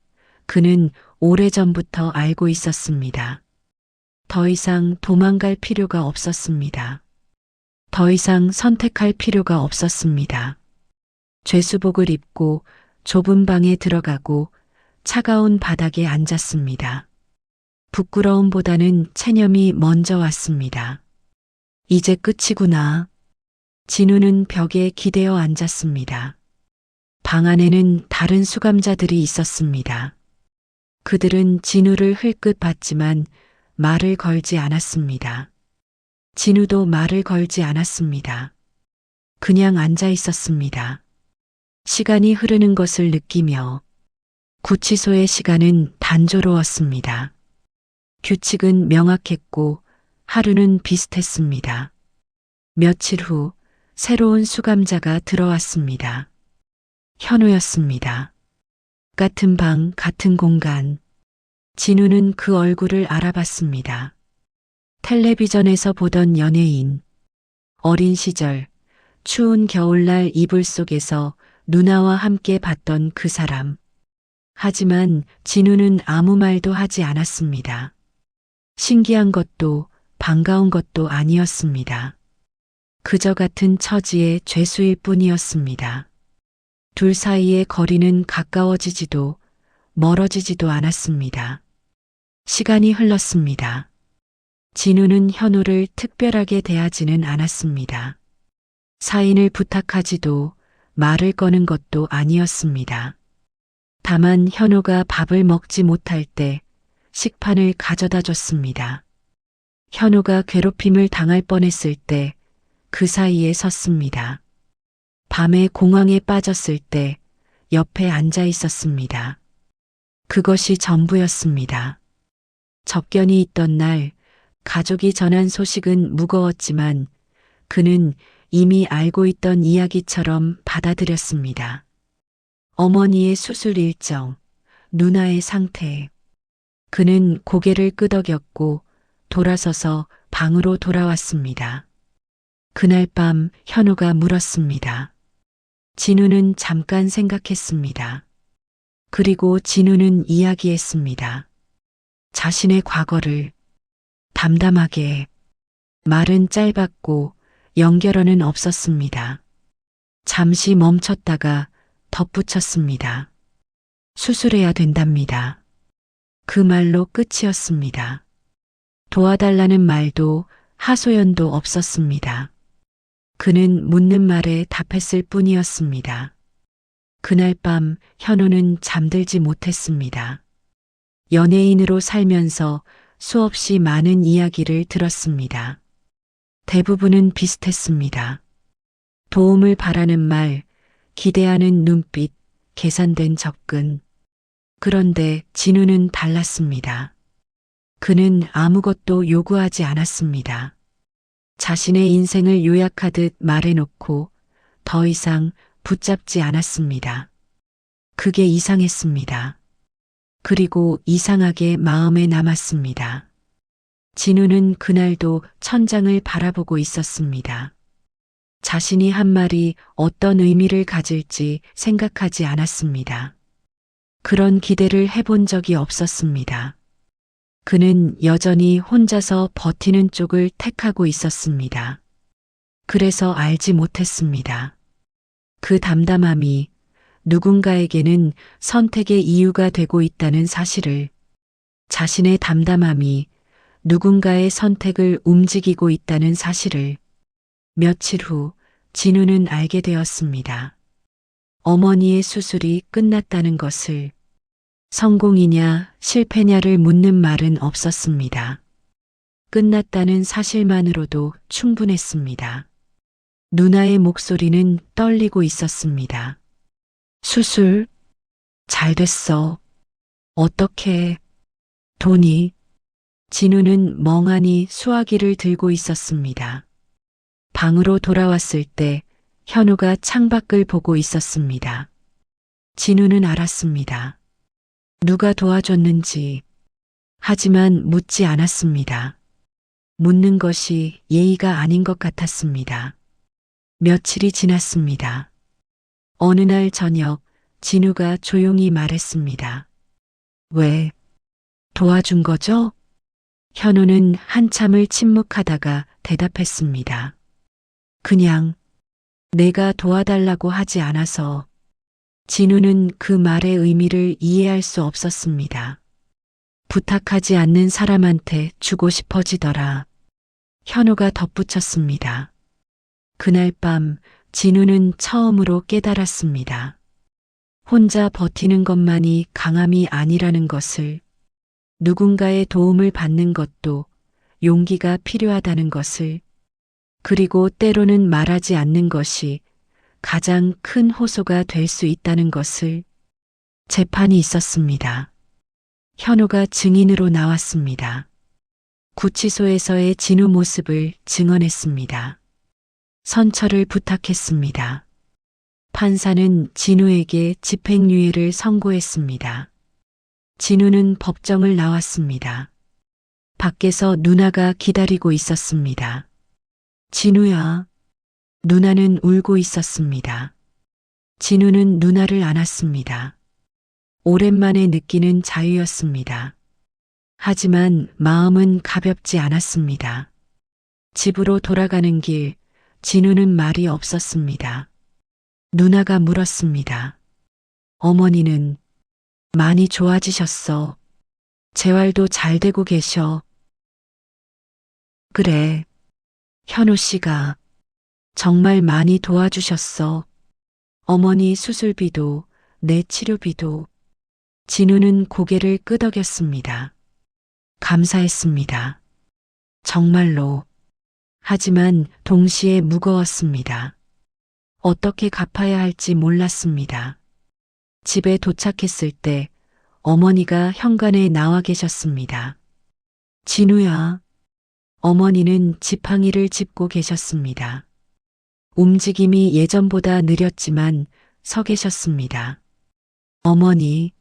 [SPEAKER 2] 그는 오래전부터 알고 있었습니다. 더 이상 도망갈 필요가 없었습니다. 더 이상 선택할 필요가 없었습니다. 죄수복을 입고 좁은 방에 들어가고 차가운 바닥에 앉았습니다. 부끄러움보다는 체념이 먼저 왔습니다. 이제 끝이구나. 진우는 벽에 기대어 앉았습니다. 방 안에는 다른 수감자들이 있었습니다. 그들은 진우를 흘끗 봤지만 말을 걸지 않았습니다. 진우도 말을 걸지 않았습니다. 그냥 앉아 있었습니다. 시간이 흐르는 것을 느끼며 구치소의 시간은 단조로웠습니다. 규칙은 명확했고 하루는 비슷했습니다. 며칠 후 새로운 수감자가 들어왔습니다. 현우였습니다. 같은 방, 같은 공간. 진우는 그 얼굴을 알아봤습니다. 텔레비전에서 보던 연예인. 어린 시절, 추운 겨울날 이불 속에서 누나와 함께 봤던 그 사람. 하지만 진우는 아무 말도 하지 않았습니다. 신기한 것도 반가운 것도 아니었습니다. 그저 같은 처지의 죄수일 뿐이었습니다. 둘 사이의 거리는 가까워지지도 멀어지지도 않았습니다. 시간이 흘렀습니다. 진우는 현우를 특별하게 대하지는 않았습니다. 사인을 부탁하지도 말을 거는 것도 아니었습니다. 다만 현우가 밥을 먹지 못할 때 식판을 가져다 줬습니다. 현우가 괴롭힘을 당할 뻔했을 때 그 사이에 섰습니다. 밤에 공황에 빠졌을 때 옆에 앉아 있었습니다. 그것이 전부였습니다. 접견이 있던 날 가족이 전한 소식은 무거웠지만 그는 이미 알고 있던 이야기처럼 받아들였습니다. 어머니의 수술 일정, 누나의 상태. 그는 고개를 끄덕였고 돌아서서 방으로 돌아왔습니다. 그날 밤 현우가 물었습니다. 진우는 잠깐 생각했습니다. 그리고 진우는 이야기했습니다. 자신의 과거를 담담하게. 말은 짧았고 연결어는 없었습니다. 잠시 멈췄다가 덧붙였습니다. 수술해야 된답니다. 그 말로 끝이었습니다. 도와달라는 말도 하소연도 없었습니다. 그는 묻는 말에 답했을 뿐이었습니다. 그날 밤 현우는 잠들지 못했습니다. 연예인으로 살면서 수없이 많은 이야기를 들었습니다. 대부분은 비슷했습니다. 도움을 바라는 말, 기대하는 눈빛, 계산된 접근. 그런데 진우는 달랐습니다. 그는 아무것도 요구하지 않았습니다. 자신의 인생을 요약하듯 말해놓고 더 이상 붙잡지 않았습니다. 그게 이상했습니다. 그리고 이상하게 마음에 남았습니다. 진우는 그날도 천장을 바라보고 있었습니다. 자신이 한 말이 어떤 의미를 가질지 생각하지 않았습니다. 그런 기대를 해본 적이 없었습니다. 그는 여전히 혼자서 버티는 쪽을 택하고 있었습니다. 그래서 알지 못했습니다. 그 담담함이 누군가에게는 선택의 이유가 되고 있다는 사실을, 자신의 담담함이 누군가의 선택을 움직이고 있다는 사실을 며칠 후 진우는 알게 되었습니다. 어머니의 수술이 끝났다는 것을. 성공이냐 실패냐를 묻는 말은 없었습니다. 끝났다는 사실만으로도 충분했습니다. 누나의 목소리는 떨리고 있었습니다. 수술 잘 됐어. 어떻게? 돈이? 진우는 멍하니 수화기를 들고 있었습니다. 방으로 돌아왔을 때 현우가 창밖을 보고 있었습니다. 진우는 알았습니다. 누가 도와줬는지. 하지만 묻지 않았습니다. 묻는 것이 예의가 아닌 것 같았습니다. 며칠이 지났습니다. 어느 날 저녁 진우가 조용히 말했습니다. 왜? 도와준 거죠? 현우는 한참을 침묵하다가 대답했습니다. 그냥 내가 도와달라고 하지 않아서. 진우는 그 말의 의미를 이해할 수 없었습니다. 부탁하지 않는 사람한테 주고 싶어지더라. 현우가 덧붙였습니다. 그날 밤 진우는 처음으로 깨달았습니다. 혼자 버티는 것만이 강함이 아니라는 것을, 누군가의 도움을 받는 것도 용기가 필요하다는 것을, 그리고 때로는 말하지 않는 것이 가장 큰 호소가 될 수 있다는 것을. 재판이 있었습니다. 현우가 증인으로 나왔습니다. 구치소에서의 진우 모습을 증언했습니다. 선처를 부탁했습니다. 판사는 진우에게 집행유예를 선고했습니다. 진우는 법정을 나왔습니다. 밖에서 누나가 기다리고 있었습니다. 진우야. 누나는 울고 있었습니다. 진우는 누나를 안았습니다. 오랜만에 느끼는 자유였습니다. 하지만 마음은 가볍지 않았습니다. 집으로 돌아가는 길, 진우는 말이 없었습니다. 누나가 물었습니다. 어머니는 많이 좋아지셨어. 재활도 잘 되고 계셔. 그래. 현우 씨가 정말 많이 도와주셨어. 어머니 수술비도 내 치료비도. 진우는 고개를 끄덕였습니다. 감사했습니다. 정말로. 하지만 동시에 무거웠습니다. 어떻게 갚아야 할지 몰랐습니다. 집에 도착했을 때 어머니가 현관에 나와 계셨습니다. 진우야. 어머니는 지팡이를 짚고 계셨습니다. 움직임이 예전보다 느렸지만 서 계셨습니다. 어머니.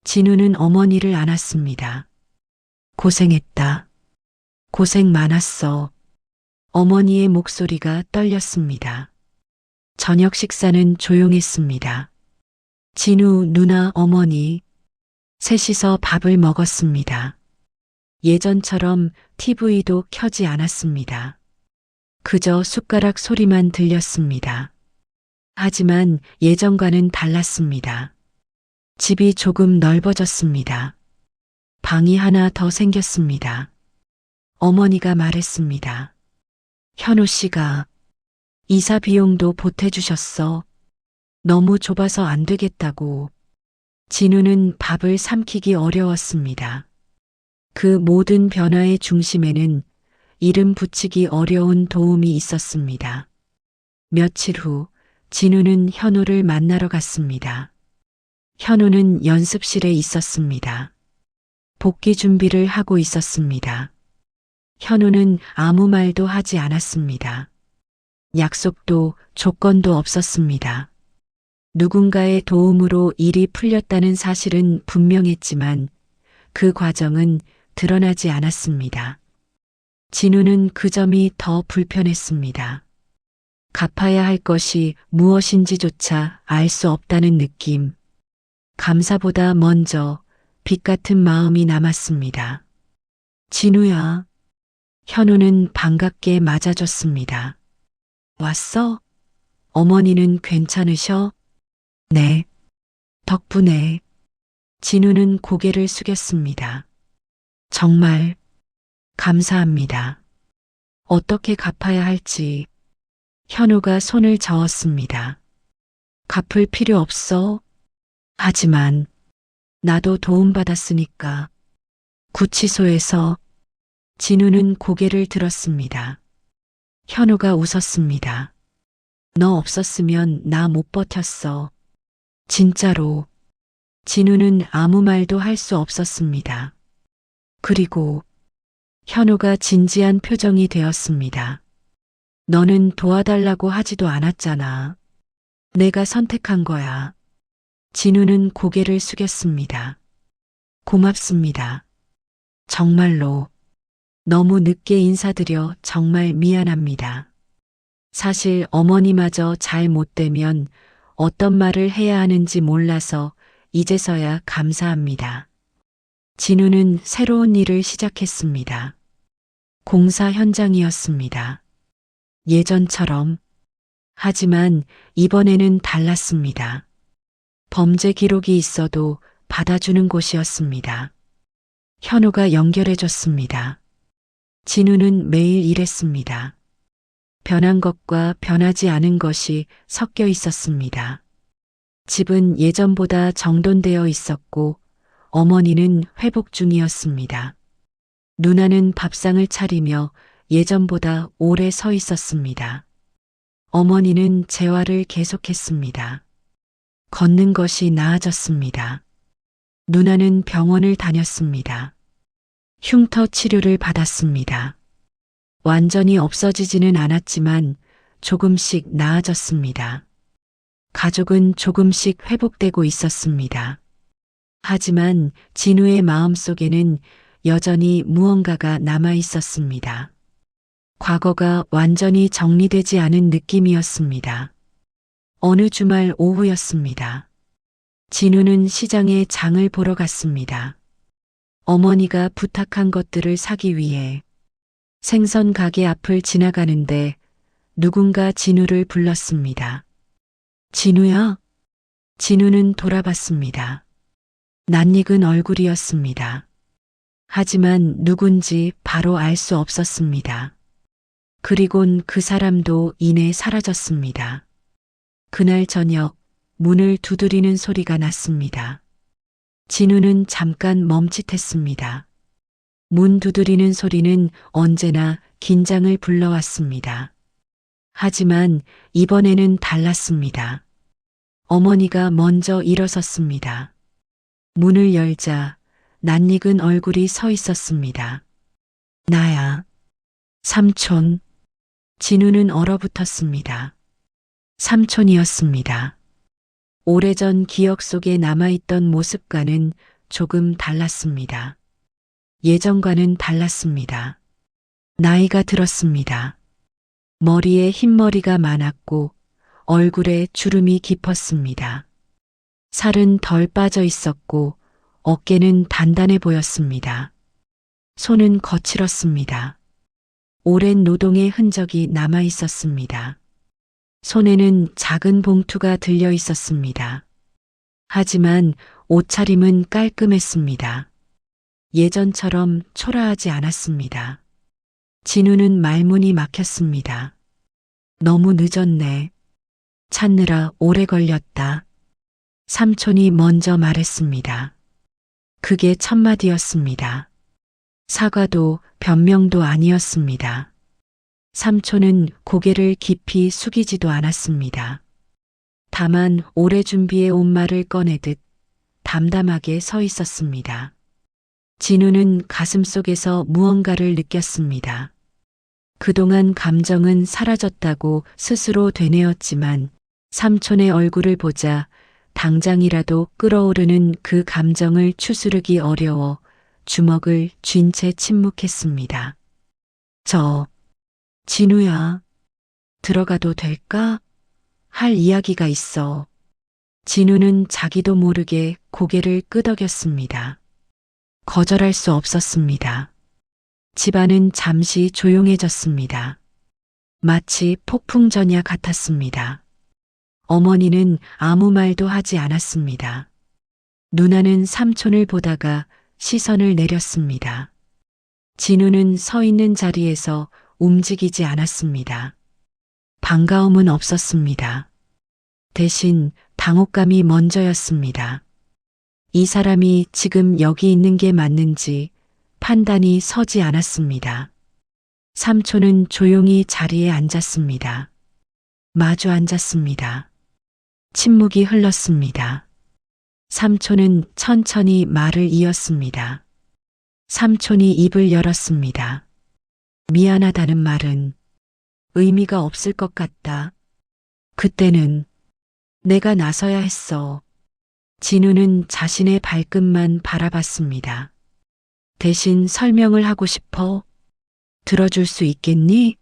[SPEAKER 2] 진우는 어머니를 안았습니다. 고생했다. 고생 많았어. 어머니의 목소리가 떨렸습니다. 저녁 식사는 조용했습니다. 진우, 누나, 어머니 셋이서 밥을 먹었습니다. 예전처럼 TV도 켜지 않았습니다. 그저 숟가락 소리만 들렸습니다. 하지만 예전과는 달랐습니다. 집이 조금 넓어졌습니다. 방이 하나 더 생겼습니다. 어머니가 말했습니다. 현우 씨가 이사 비용도 보태주셨어. 너무 좁아서 안 되겠다고. 진우는 밥을 삼키기 어려웠습니다. 그 모든 변화의 중심에는 이름 붙이기 어려운 도움이 있었습니다. 며칠 후 진우는 현우를 만나러 갔습니다. 현우는 연습실에 있었습니다. 복귀 준비를 하고 있었습니다. 현우는 아무 말도 하지 않았습니다. 약속도 조건도 없었습니다. 누군가의 도움으로 일이 풀렸다는 사실은 분명했지만 그 과정은 드러나지 않았습니다. 진우는 그 점이 더 불편했습니다. 갚아야 할 것이 무엇인지조차 알 수 없다는 느낌. 감사보다 먼저 빚 같은 마음이 남았습니다. 진우야. 현우는 반갑게 맞아줬습니다. 왔어? 어머니는 괜찮으셔? 네. 덕분에. 진우는 고개를 숙였습니다. 정말 감사합니다. 어떻게 갚아야 할지. 현우가 손을 저었습니다. 갚을 필요 없어. 하지만 나도 도움받았으니까. 구치소에서. 진우는 고개를 들었습니다. 현우가 웃었습니다. 너 없었으면 나 못 버텼어. 진짜로. 진우는 아무 말도 할 수 없었습니다. 그리고 현우가 진지한 표정이 되었습니다. 너는 도와달라고 하지도 않았잖아. 내가 선택한 거야. 진우는 고개를 숙였습니다. 고맙습니다. 정말로. 너무 늦게 인사드려 정말 미안합니다. 사실 어머니마저 잘 못 되면 어떤 말을 해야 하는지 몰라서 이제서야 감사합니다. 진우는 새로운 일을 시작했습니다. 공사 현장이었습니다. 예전처럼. 하지만 이번에는 달랐습니다. 범죄 기록이 있어도 받아주는 곳이었습니다. 현우가 연결해줬습니다. 진우는 매일 일했습니다. 변한 것과 변하지 않은 것이 섞여 있었습니다. 집은 예전보다 정돈되어 있었고 어머니는 회복 중이었습니다. 누나는 밥상을 차리며 예전보다 오래 서 있었습니다. 어머니는 재활을 계속했습니다. 걷는 것이 나아졌습니다. 누나는 병원을 다녔습니다. 흉터 치료를 받았습니다. 완전히 없어지지는 않았지만 조금씩 나아졌습니다. 가족은 조금씩 회복되고 있었습니다. 하지만 진우의 마음속에는 여전히 무언가가 남아 있었습니다. 과거가 완전히 정리되지 않은 느낌이었습니다. 어느 주말 오후였습니다. 진우는 시장에 장을 보러 갔습니다. 어머니가 부탁한 것들을 사기 위해 생선 가게 앞을 지나가는데 누군가 진우를 불렀습니다. 진우야? 진우는 돌아봤습니다. 낯익은 얼굴이었습니다. 하지만 누군지 바로 알 수 없었습니다. 그리곤 그 사람도 이내 사라졌습니다. 그날 저녁 문을 두드리는 소리가 났습니다. 진우는 잠깐 멈칫했습니다. 문 두드리는 소리는 언제나 긴장을 불러왔습니다. 하지만 이번에는 달랐습니다. 어머니가 먼저 일어섰습니다. 문을 열자 낯익은 얼굴이 서 있었습니다. 나야. 삼촌. 진우는 얼어붙었습니다. 삼촌이었습니다. 오래전 기억 속에 남아있던 모습과는 조금 달랐습니다. 예전과는 달랐습니다. 나이가 들었습니다. 머리에 흰머리가 많았고 얼굴에 주름이 깊었습니다. 살은 덜 빠져 있었고 어깨는 단단해 보였습니다. 손은 거칠었습니다. 오랜 노동의 흔적이 남아 있었습니다. 손에는 작은 봉투가 들려 있었습니다. 하지만 옷차림은 깔끔했습니다. 예전처럼 초라하지 않았습니다. 진우는 말문이 막혔습니다. 너무 늦었네. 찾느라 오래 걸렸다. 삼촌이 먼저 말했습니다. 그게 첫마디였습니다. 사과도 변명도 아니었습니다. 삼촌은 고개를 깊이 숙이지도 않았습니다. 다만 오래 준비해 온 말을 꺼내듯 담담하게 서 있었습니다. 진우는 가슴속에서 무언가를 느꼈습니다. 그동안 감정은 사라졌다고 스스로 되뇌었지만 삼촌의 얼굴을 보자 당장이라도 끓어오르는 그 감정을 추스르기 어려워 주먹을 쥔 채 침묵했습니다. 진우야, 들어가도 될까? 할 이야기가 있어. 진우는 자기도 모르게 고개를 끄덕였습니다. 거절할 수 없었습니다. 집안은 잠시 조용해졌습니다. 마치 폭풍전야 같았습니다. 어머니는 아무 말도 하지 않았습니다. 누나는 삼촌을 보다가 시선을 내렸습니다. 진우는 서 있는 자리에서 움직이지 않았습니다. 반가움은 없었습니다. 대신 당혹감이 먼저였습니다. 이 사람이 지금 여기 있는 게 맞는지 판단이 서지 않았습니다. 삼촌은 조용히 자리에 앉았습니다. 마주 앉았습니다. 침묵이 흘렀습니다. 삼촌은 천천히 말을 이었습니다. 삼촌이 입을 열었습니다. 미안하다는 말은 의미가 없을 것 같다. 그때는 내가 나서야 했어. 진우는 자신의 발끝만 바라봤습니다. 대신 설명을 하고 싶어? 들어줄 수 있겠니?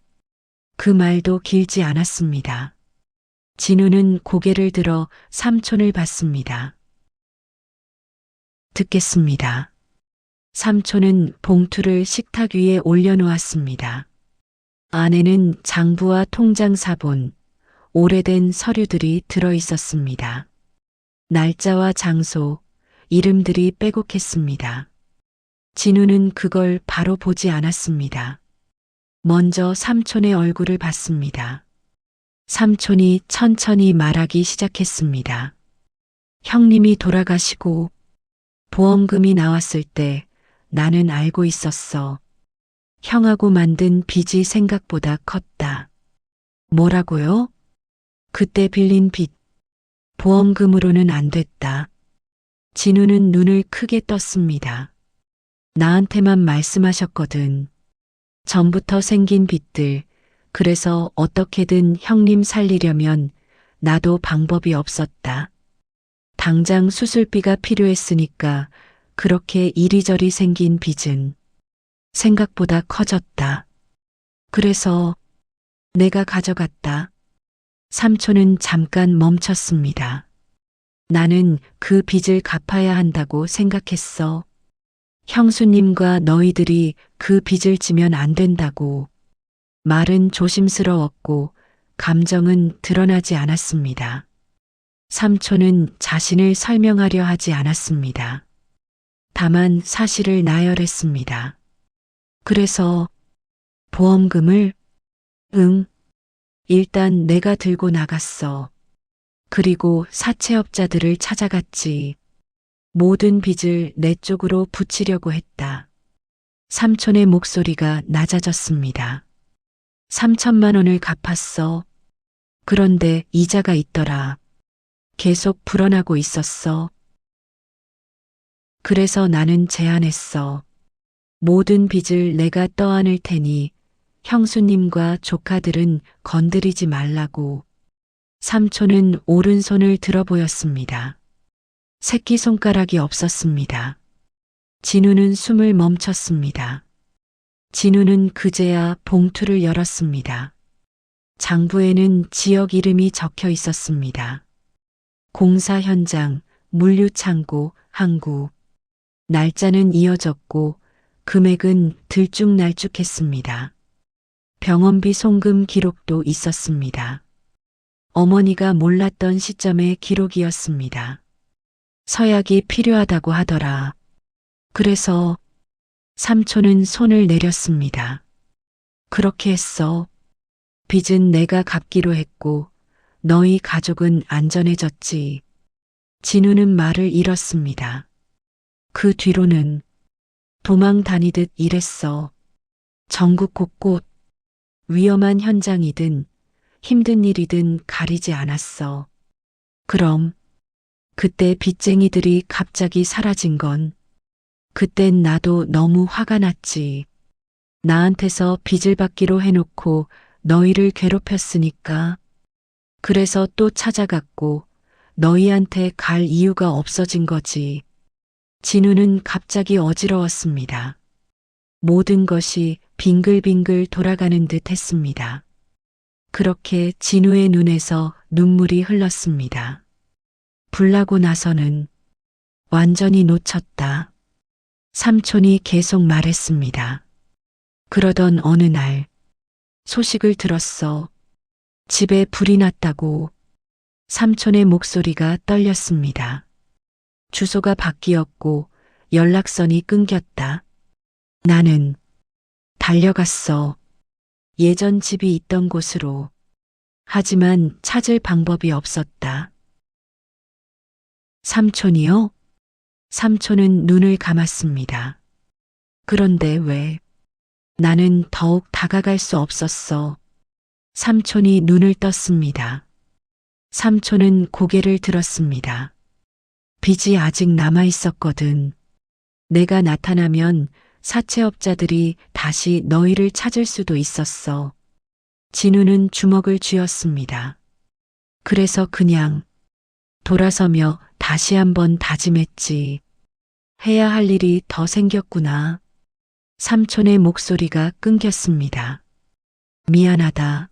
[SPEAKER 2] 그 말도 길지 않았습니다. 진우는 고개를 들어 삼촌을 봤습니다. 듣겠습니다. 삼촌은 봉투를 식탁 위에 올려놓았습니다. 안에는 장부와 통장 사본, 오래된 서류들이 들어 있었습니다. 날짜와 장소, 이름들이 빼곡했습니다. 진우는 그걸 바로 보지 않았습니다. 먼저 삼촌의 얼굴을 봤습니다. 삼촌이 천천히 말하기 시작했습니다. 형님이 돌아가시고 보험금이 나왔을 때 나는 알고 있었어. 형하고 만든 빚이 생각보다 컸다. 뭐라고요? 그때 빌린 빚, 보험금으로는 안 됐다. 진우는 눈을 크게 떴습니다. 나한테만 말씀하셨거든. 전부터 생긴 빚들, 그래서 어떻게든 형님 살리려면 나도 방법이 없었다. 당장 수술비가 필요했으니까 그렇게 이리저리 생긴 빚은 생각보다 커졌다. 그래서 내가 가져갔다. 삼촌은 잠깐 멈췄습니다. 나는 그 빚을 갚아야 한다고 생각했어. 형수님과 너희들이 그 빚을 지면 안 된다고. 말은 조심스러웠고 감정은 드러나지 않았습니다. 삼촌은 자신을 설명하려 하지 않았습니다. 다만 사실을 나열했습니다. 그래서 보험금을? 응. 일단 내가 들고 나갔어. 그리고 사채업자들을 찾아갔지. 모든 빚을 내 쪽으로 붙이려고 했다. 삼촌의 목소리가 낮아졌습니다. 3천만 원을 갚았어. 그런데 이자가 있더라. 계속 불어나고 있었어. 그래서 나는 제안했어. 모든 빚을 내가 떠안을 테니 형수님과 조카들은 건드리지 말라고. 삼촌은 오른손을 들어 보였습니다. 새끼손가락이 없었습니다. 진우는 숨을 멈췄습니다. 진우는 그제야 봉투를 열었습니다. 장부에는 지역 이름이 적혀 있었습니다. 공사 현장, 물류창고, 항구. 날짜는 이어졌고 금액은 들쭉날쭉했습니다. 병원비 송금 기록도 있었습니다. 어머니가 몰랐던 시점의 기록이었습니다. 서약이 필요하다고 하더라. 그래서 삼촌은 손을 내렸습니다. 그렇게 했어. 빚은 내가 갚기로 했고 너희 가족은 안전해졌지. 진우는 말을 잃었습니다. 그 뒤로는 도망 다니듯 일했어. 전국 곳곳 위험한 현장이든 힘든 일이든 가리지 않았어. 그럼 그때 빚쟁이들이 갑자기 사라진 건 그땐 나도 너무 화가 났지. 나한테서 빚을 받기로 해놓고 너희를 괴롭혔으니까. 그래서 또 찾아갔고 너희한테 갈 이유가 없어진 거지. 진우는 갑자기 어지러웠습니다. 모든 것이 빙글빙글 돌아가는 듯 했습니다. 그렇게 진우의 눈에서 눈물이 흘렀습니다. 불나고 나서는 완전히 놓쳤다. 삼촌이 계속 말했습니다. 그러던 어느 날 소식을 들었어. 집에 불이 났다고. 삼촌의 목소리가 떨렸습니다. 주소가 바뀌었고 연락선이 끊겼다. 나는 달려갔어. 예전 집이 있던 곳으로. 하지만 찾을 방법이 없었다. 삼촌이요? 삼촌은 눈을 감았습니다. 그런데 왜? 나는 더욱 다가갈 수 없었어. 삼촌이 눈을 떴습니다. 삼촌은 고개를 들었습니다. 빚이 아직 남아 있었거든. 내가 나타나면 사채업자들이 다시 너희를 찾을 수도 있었어. 진우는 주먹을 쥐었습니다. 그래서 그냥 돌아서며 다시 한번 다짐했지. 해야 할 일이 더 생겼구나. 삼촌의 목소리가 끊겼습니다. 미안하다.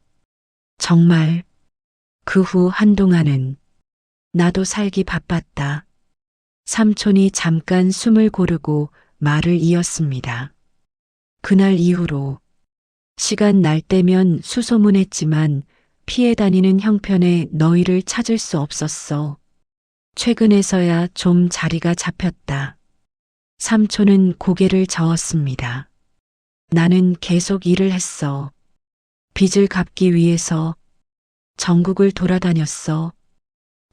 [SPEAKER 2] 정말. 그 후 한동안은 나도 살기 바빴다. 삼촌이 잠깐 숨을 고르고 말을 이었습니다. 그날 이후로 시간 날 때면 수소문했지만 피해 다니는 형편에 너희를 찾을 수 없었어. 최근에서야 좀 자리가 잡혔다. 삼촌은 고개를 저었습니다. 나는 계속 일을 했어. 빚을 갚기 위해서 전국을 돌아다녔어.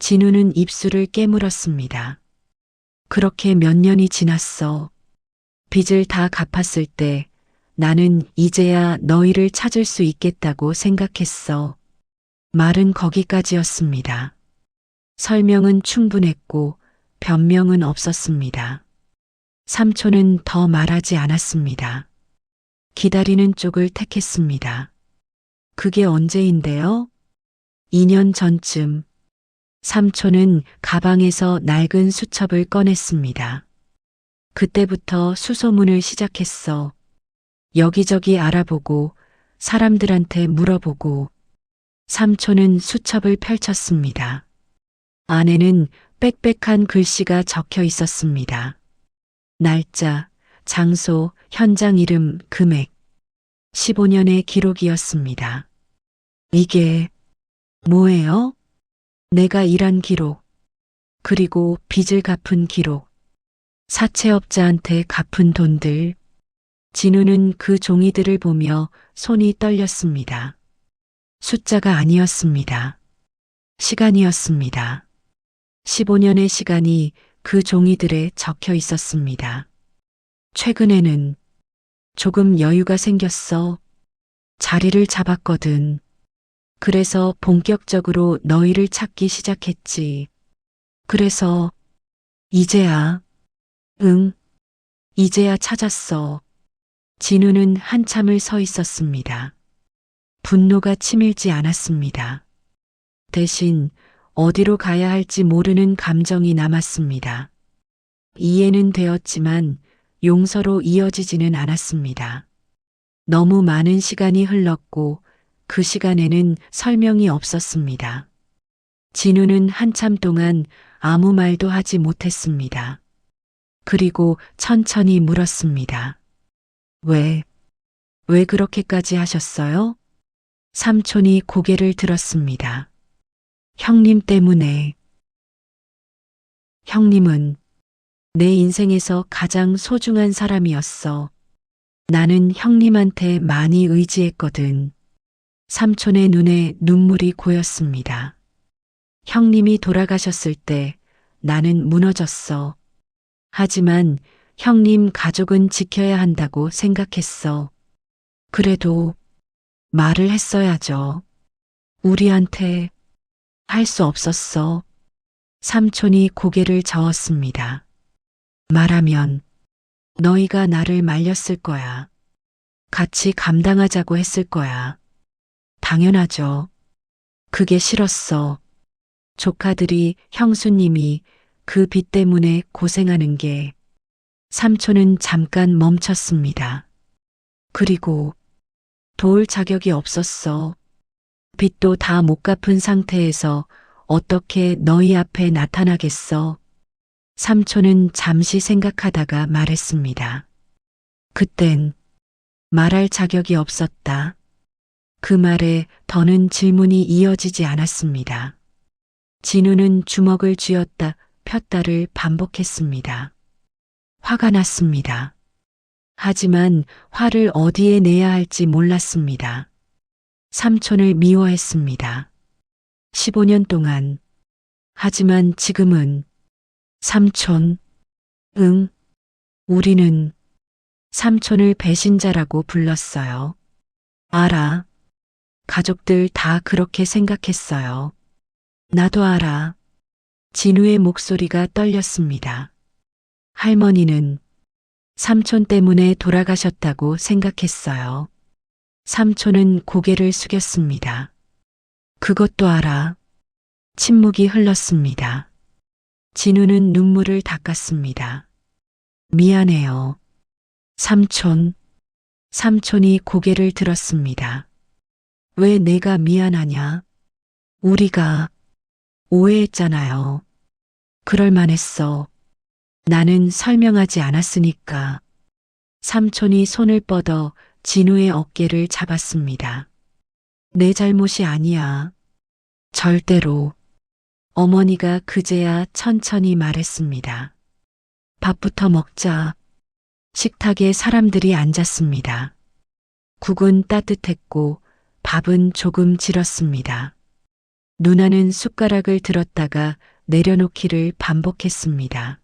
[SPEAKER 2] 진우는 입술을 깨물었습니다. 그렇게 몇 년이 지났어. 빚을 다 갚았을 때 나는 이제야 너희를 찾을 수 있겠다고 생각했어. 말은 거기까지였습니다. 설명은 충분했고 변명은 없었습니다. 삼촌은 더 말하지 않았습니다. 기다리는 쪽을 택했습니다. 그게 언제인데요? 2년 전쯤 삼촌은 가방에서 낡은 수첩을 꺼냈습니다. 그때부터 수소문을 시작했어. 여기저기 알아보고 사람들한테 물어보고 삼촌은 수첩을 펼쳤습니다. 안에는 빽빽한 글씨가 적혀 있었습니다. 날짜, 장소, 현장 이름, 금액. 15년의 기록이었습니다. 이게 뭐예요? 내가 일한 기록, 그리고 빚을 갚은 기록, 사채업자한테 갚은 돈들. 진우는 그 종이들을 보며 손이 떨렸습니다. 숫자가 아니었습니다. 시간이었습니다. 15년의 시간이 그 종이들에 적혀 있었습니다. 최근에는 조금 여유가 생겼어. 자리를 잡았거든. 그래서 본격적으로 너희를 찾기 시작했지. 그래서 이제야, 응, 이제야 찾았어. 진우는 한참을 서 있었습니다. 분노가 치밀지 않았습니다. 대신 어디로 가야 할지 모르는 감정이 남았습니다. 이해는 되었지만 용서로 이어지지는 않았습니다. 너무 많은 시간이 흘렀고 그 시간에는 설명이 없었습니다. 진우는 한참 동안 아무 말도 하지 못했습니다. 그리고 천천히 물었습니다. 왜 그렇게까지 하셨어요? 삼촌이 고개를 들었습니다. 형님 때문에. 형님은 내 인생에서 가장 소중한 사람이었어. 나는 형님한테 많이 의지했거든. 삼촌의 눈에 눈물이 고였습니다. 형님이 돌아가셨을 때 나는 무너졌어. 하지만 형님 가족은 지켜야 한다고 생각했어. 그래도 말을 했어야죠. 우리한테 할 수 없었어. 삼촌이 고개를 저었습니다. 말하면 너희가 나를 말렸을 거야. 같이 감당하자고 했을 거야. 당연하죠. 그게 싫었어. 조카들이, 형수님이 그 빚 때문에 고생하는 게. 삼촌은 잠깐 멈췄습니다. 그리고 도울 자격이 없었어. 빚도 다 못 갚은 상태에서 어떻게 너희 앞에 나타나겠어? 삼촌은 잠시 생각하다가 말했습니다. 그땐 말할 자격이 없었다. 그 말에 더는 질문이 이어지지 않았습니다. 진우는 주먹을 쥐었다 폈다를 반복했습니다. 화가 났습니다. 하지만 화를 어디에 내야 할지 몰랐습니다. 삼촌을 미워했습니다. 15년 동안. 하지만 지금은 삼촌, 응, 우리는 삼촌을 배신자라고 불렀어요. 알아. 가족들 다 그렇게 생각했어요. 나도 알아. 진우의 목소리가 떨렸습니다. 할머니는 삼촌 때문에 돌아가셨다고 생각했어요. 삼촌은 고개를 숙였습니다. 그것도 알아. 침묵이 흘렀습니다. 진우는 눈물을 닦았습니다. 미안해요. 삼촌. 삼촌이 고개를 들었습니다. 왜 내가 미안하냐? 우리가 오해했잖아요. 그럴 만했어. 나는 설명하지 않았으니까. 삼촌이 손을 뻗어 진우의 어깨를 잡았습니다. 내 잘못이 아니야. 절대로. 어머니가 그제야 천천히 말했습니다. 밥부터 먹자. 식탁에 사람들이 앉았습니다. 국은 따뜻했고 밥은 조금 질었습니다. 누나는 숟가락을 들었다가 내려놓기를 반복했습니다.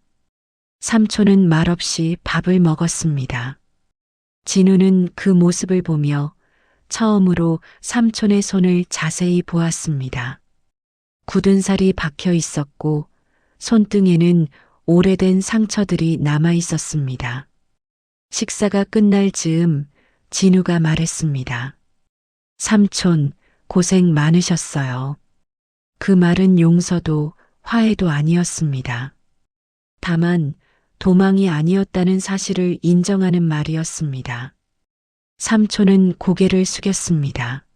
[SPEAKER 2] 삼촌은 말없이 밥을 먹었습니다. 진우는 그 모습을 보며 처음으로 삼촌의 손을 자세히 보았습니다. 굳은 살이 박혀 있었고 손등에는 오래된 상처들이 남아 있었습니다. 식사가 끝날 즈음 진우가 말했습니다. 삼촌, 고생 많으셨어요. 그 말은 용서도 화해도 아니었습니다. 다만 도망이 아니었다는 사실을 인정하는 말이었습니다. 삼촌은 고개를 숙였습니다.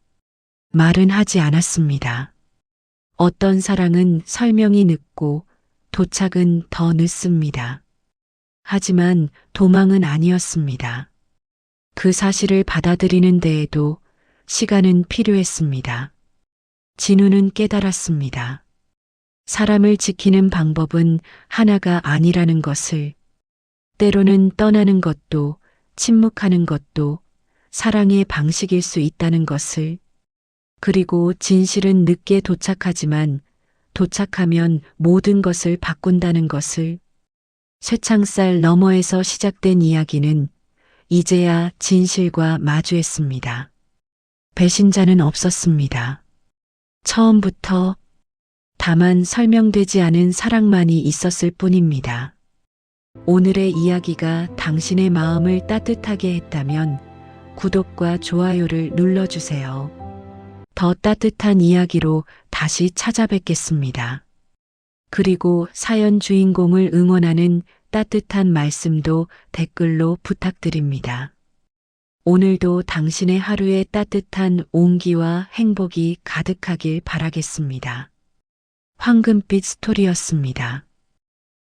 [SPEAKER 2] 말은 하지 않았습니다. 어떤 사랑은 설명이 늦고 도착은 더 늦습니다. 하지만 도망은 아니었습니다. 그 사실을 받아들이는 데에도 시간은 필요했습니다. 진우는 깨달았습니다. 사람을 지키는 방법은 하나가 아니라는 것을, 때로는 떠나는 것도 침묵하는 것도 사랑의 방식일 수 있다는 것을, 그리고 진실은 늦게 도착하지만 도착하면 모든 것을 바꾼다는 것을. 쇠창살 너머에서 시작된 이야기는 이제야 진실과 마주했습니다. 배신자는 없었습니다. 처음부터. 다만 설명되지 않은 사랑만이 있었을 뿐입니다. 오늘의 이야기가 당신의 마음을 따뜻하게 했다면 구독과 좋아요를 눌러주세요. 더 따뜻한 이야기로 다시 찾아뵙겠습니다. 그리고 사연 주인공을 응원하는 따뜻한 말씀도 댓글로 부탁드립니다. 오늘도 당신의 하루에 따뜻한 온기와 행복이 가득하길 바라겠습니다. 황금빛 스토리였습니다.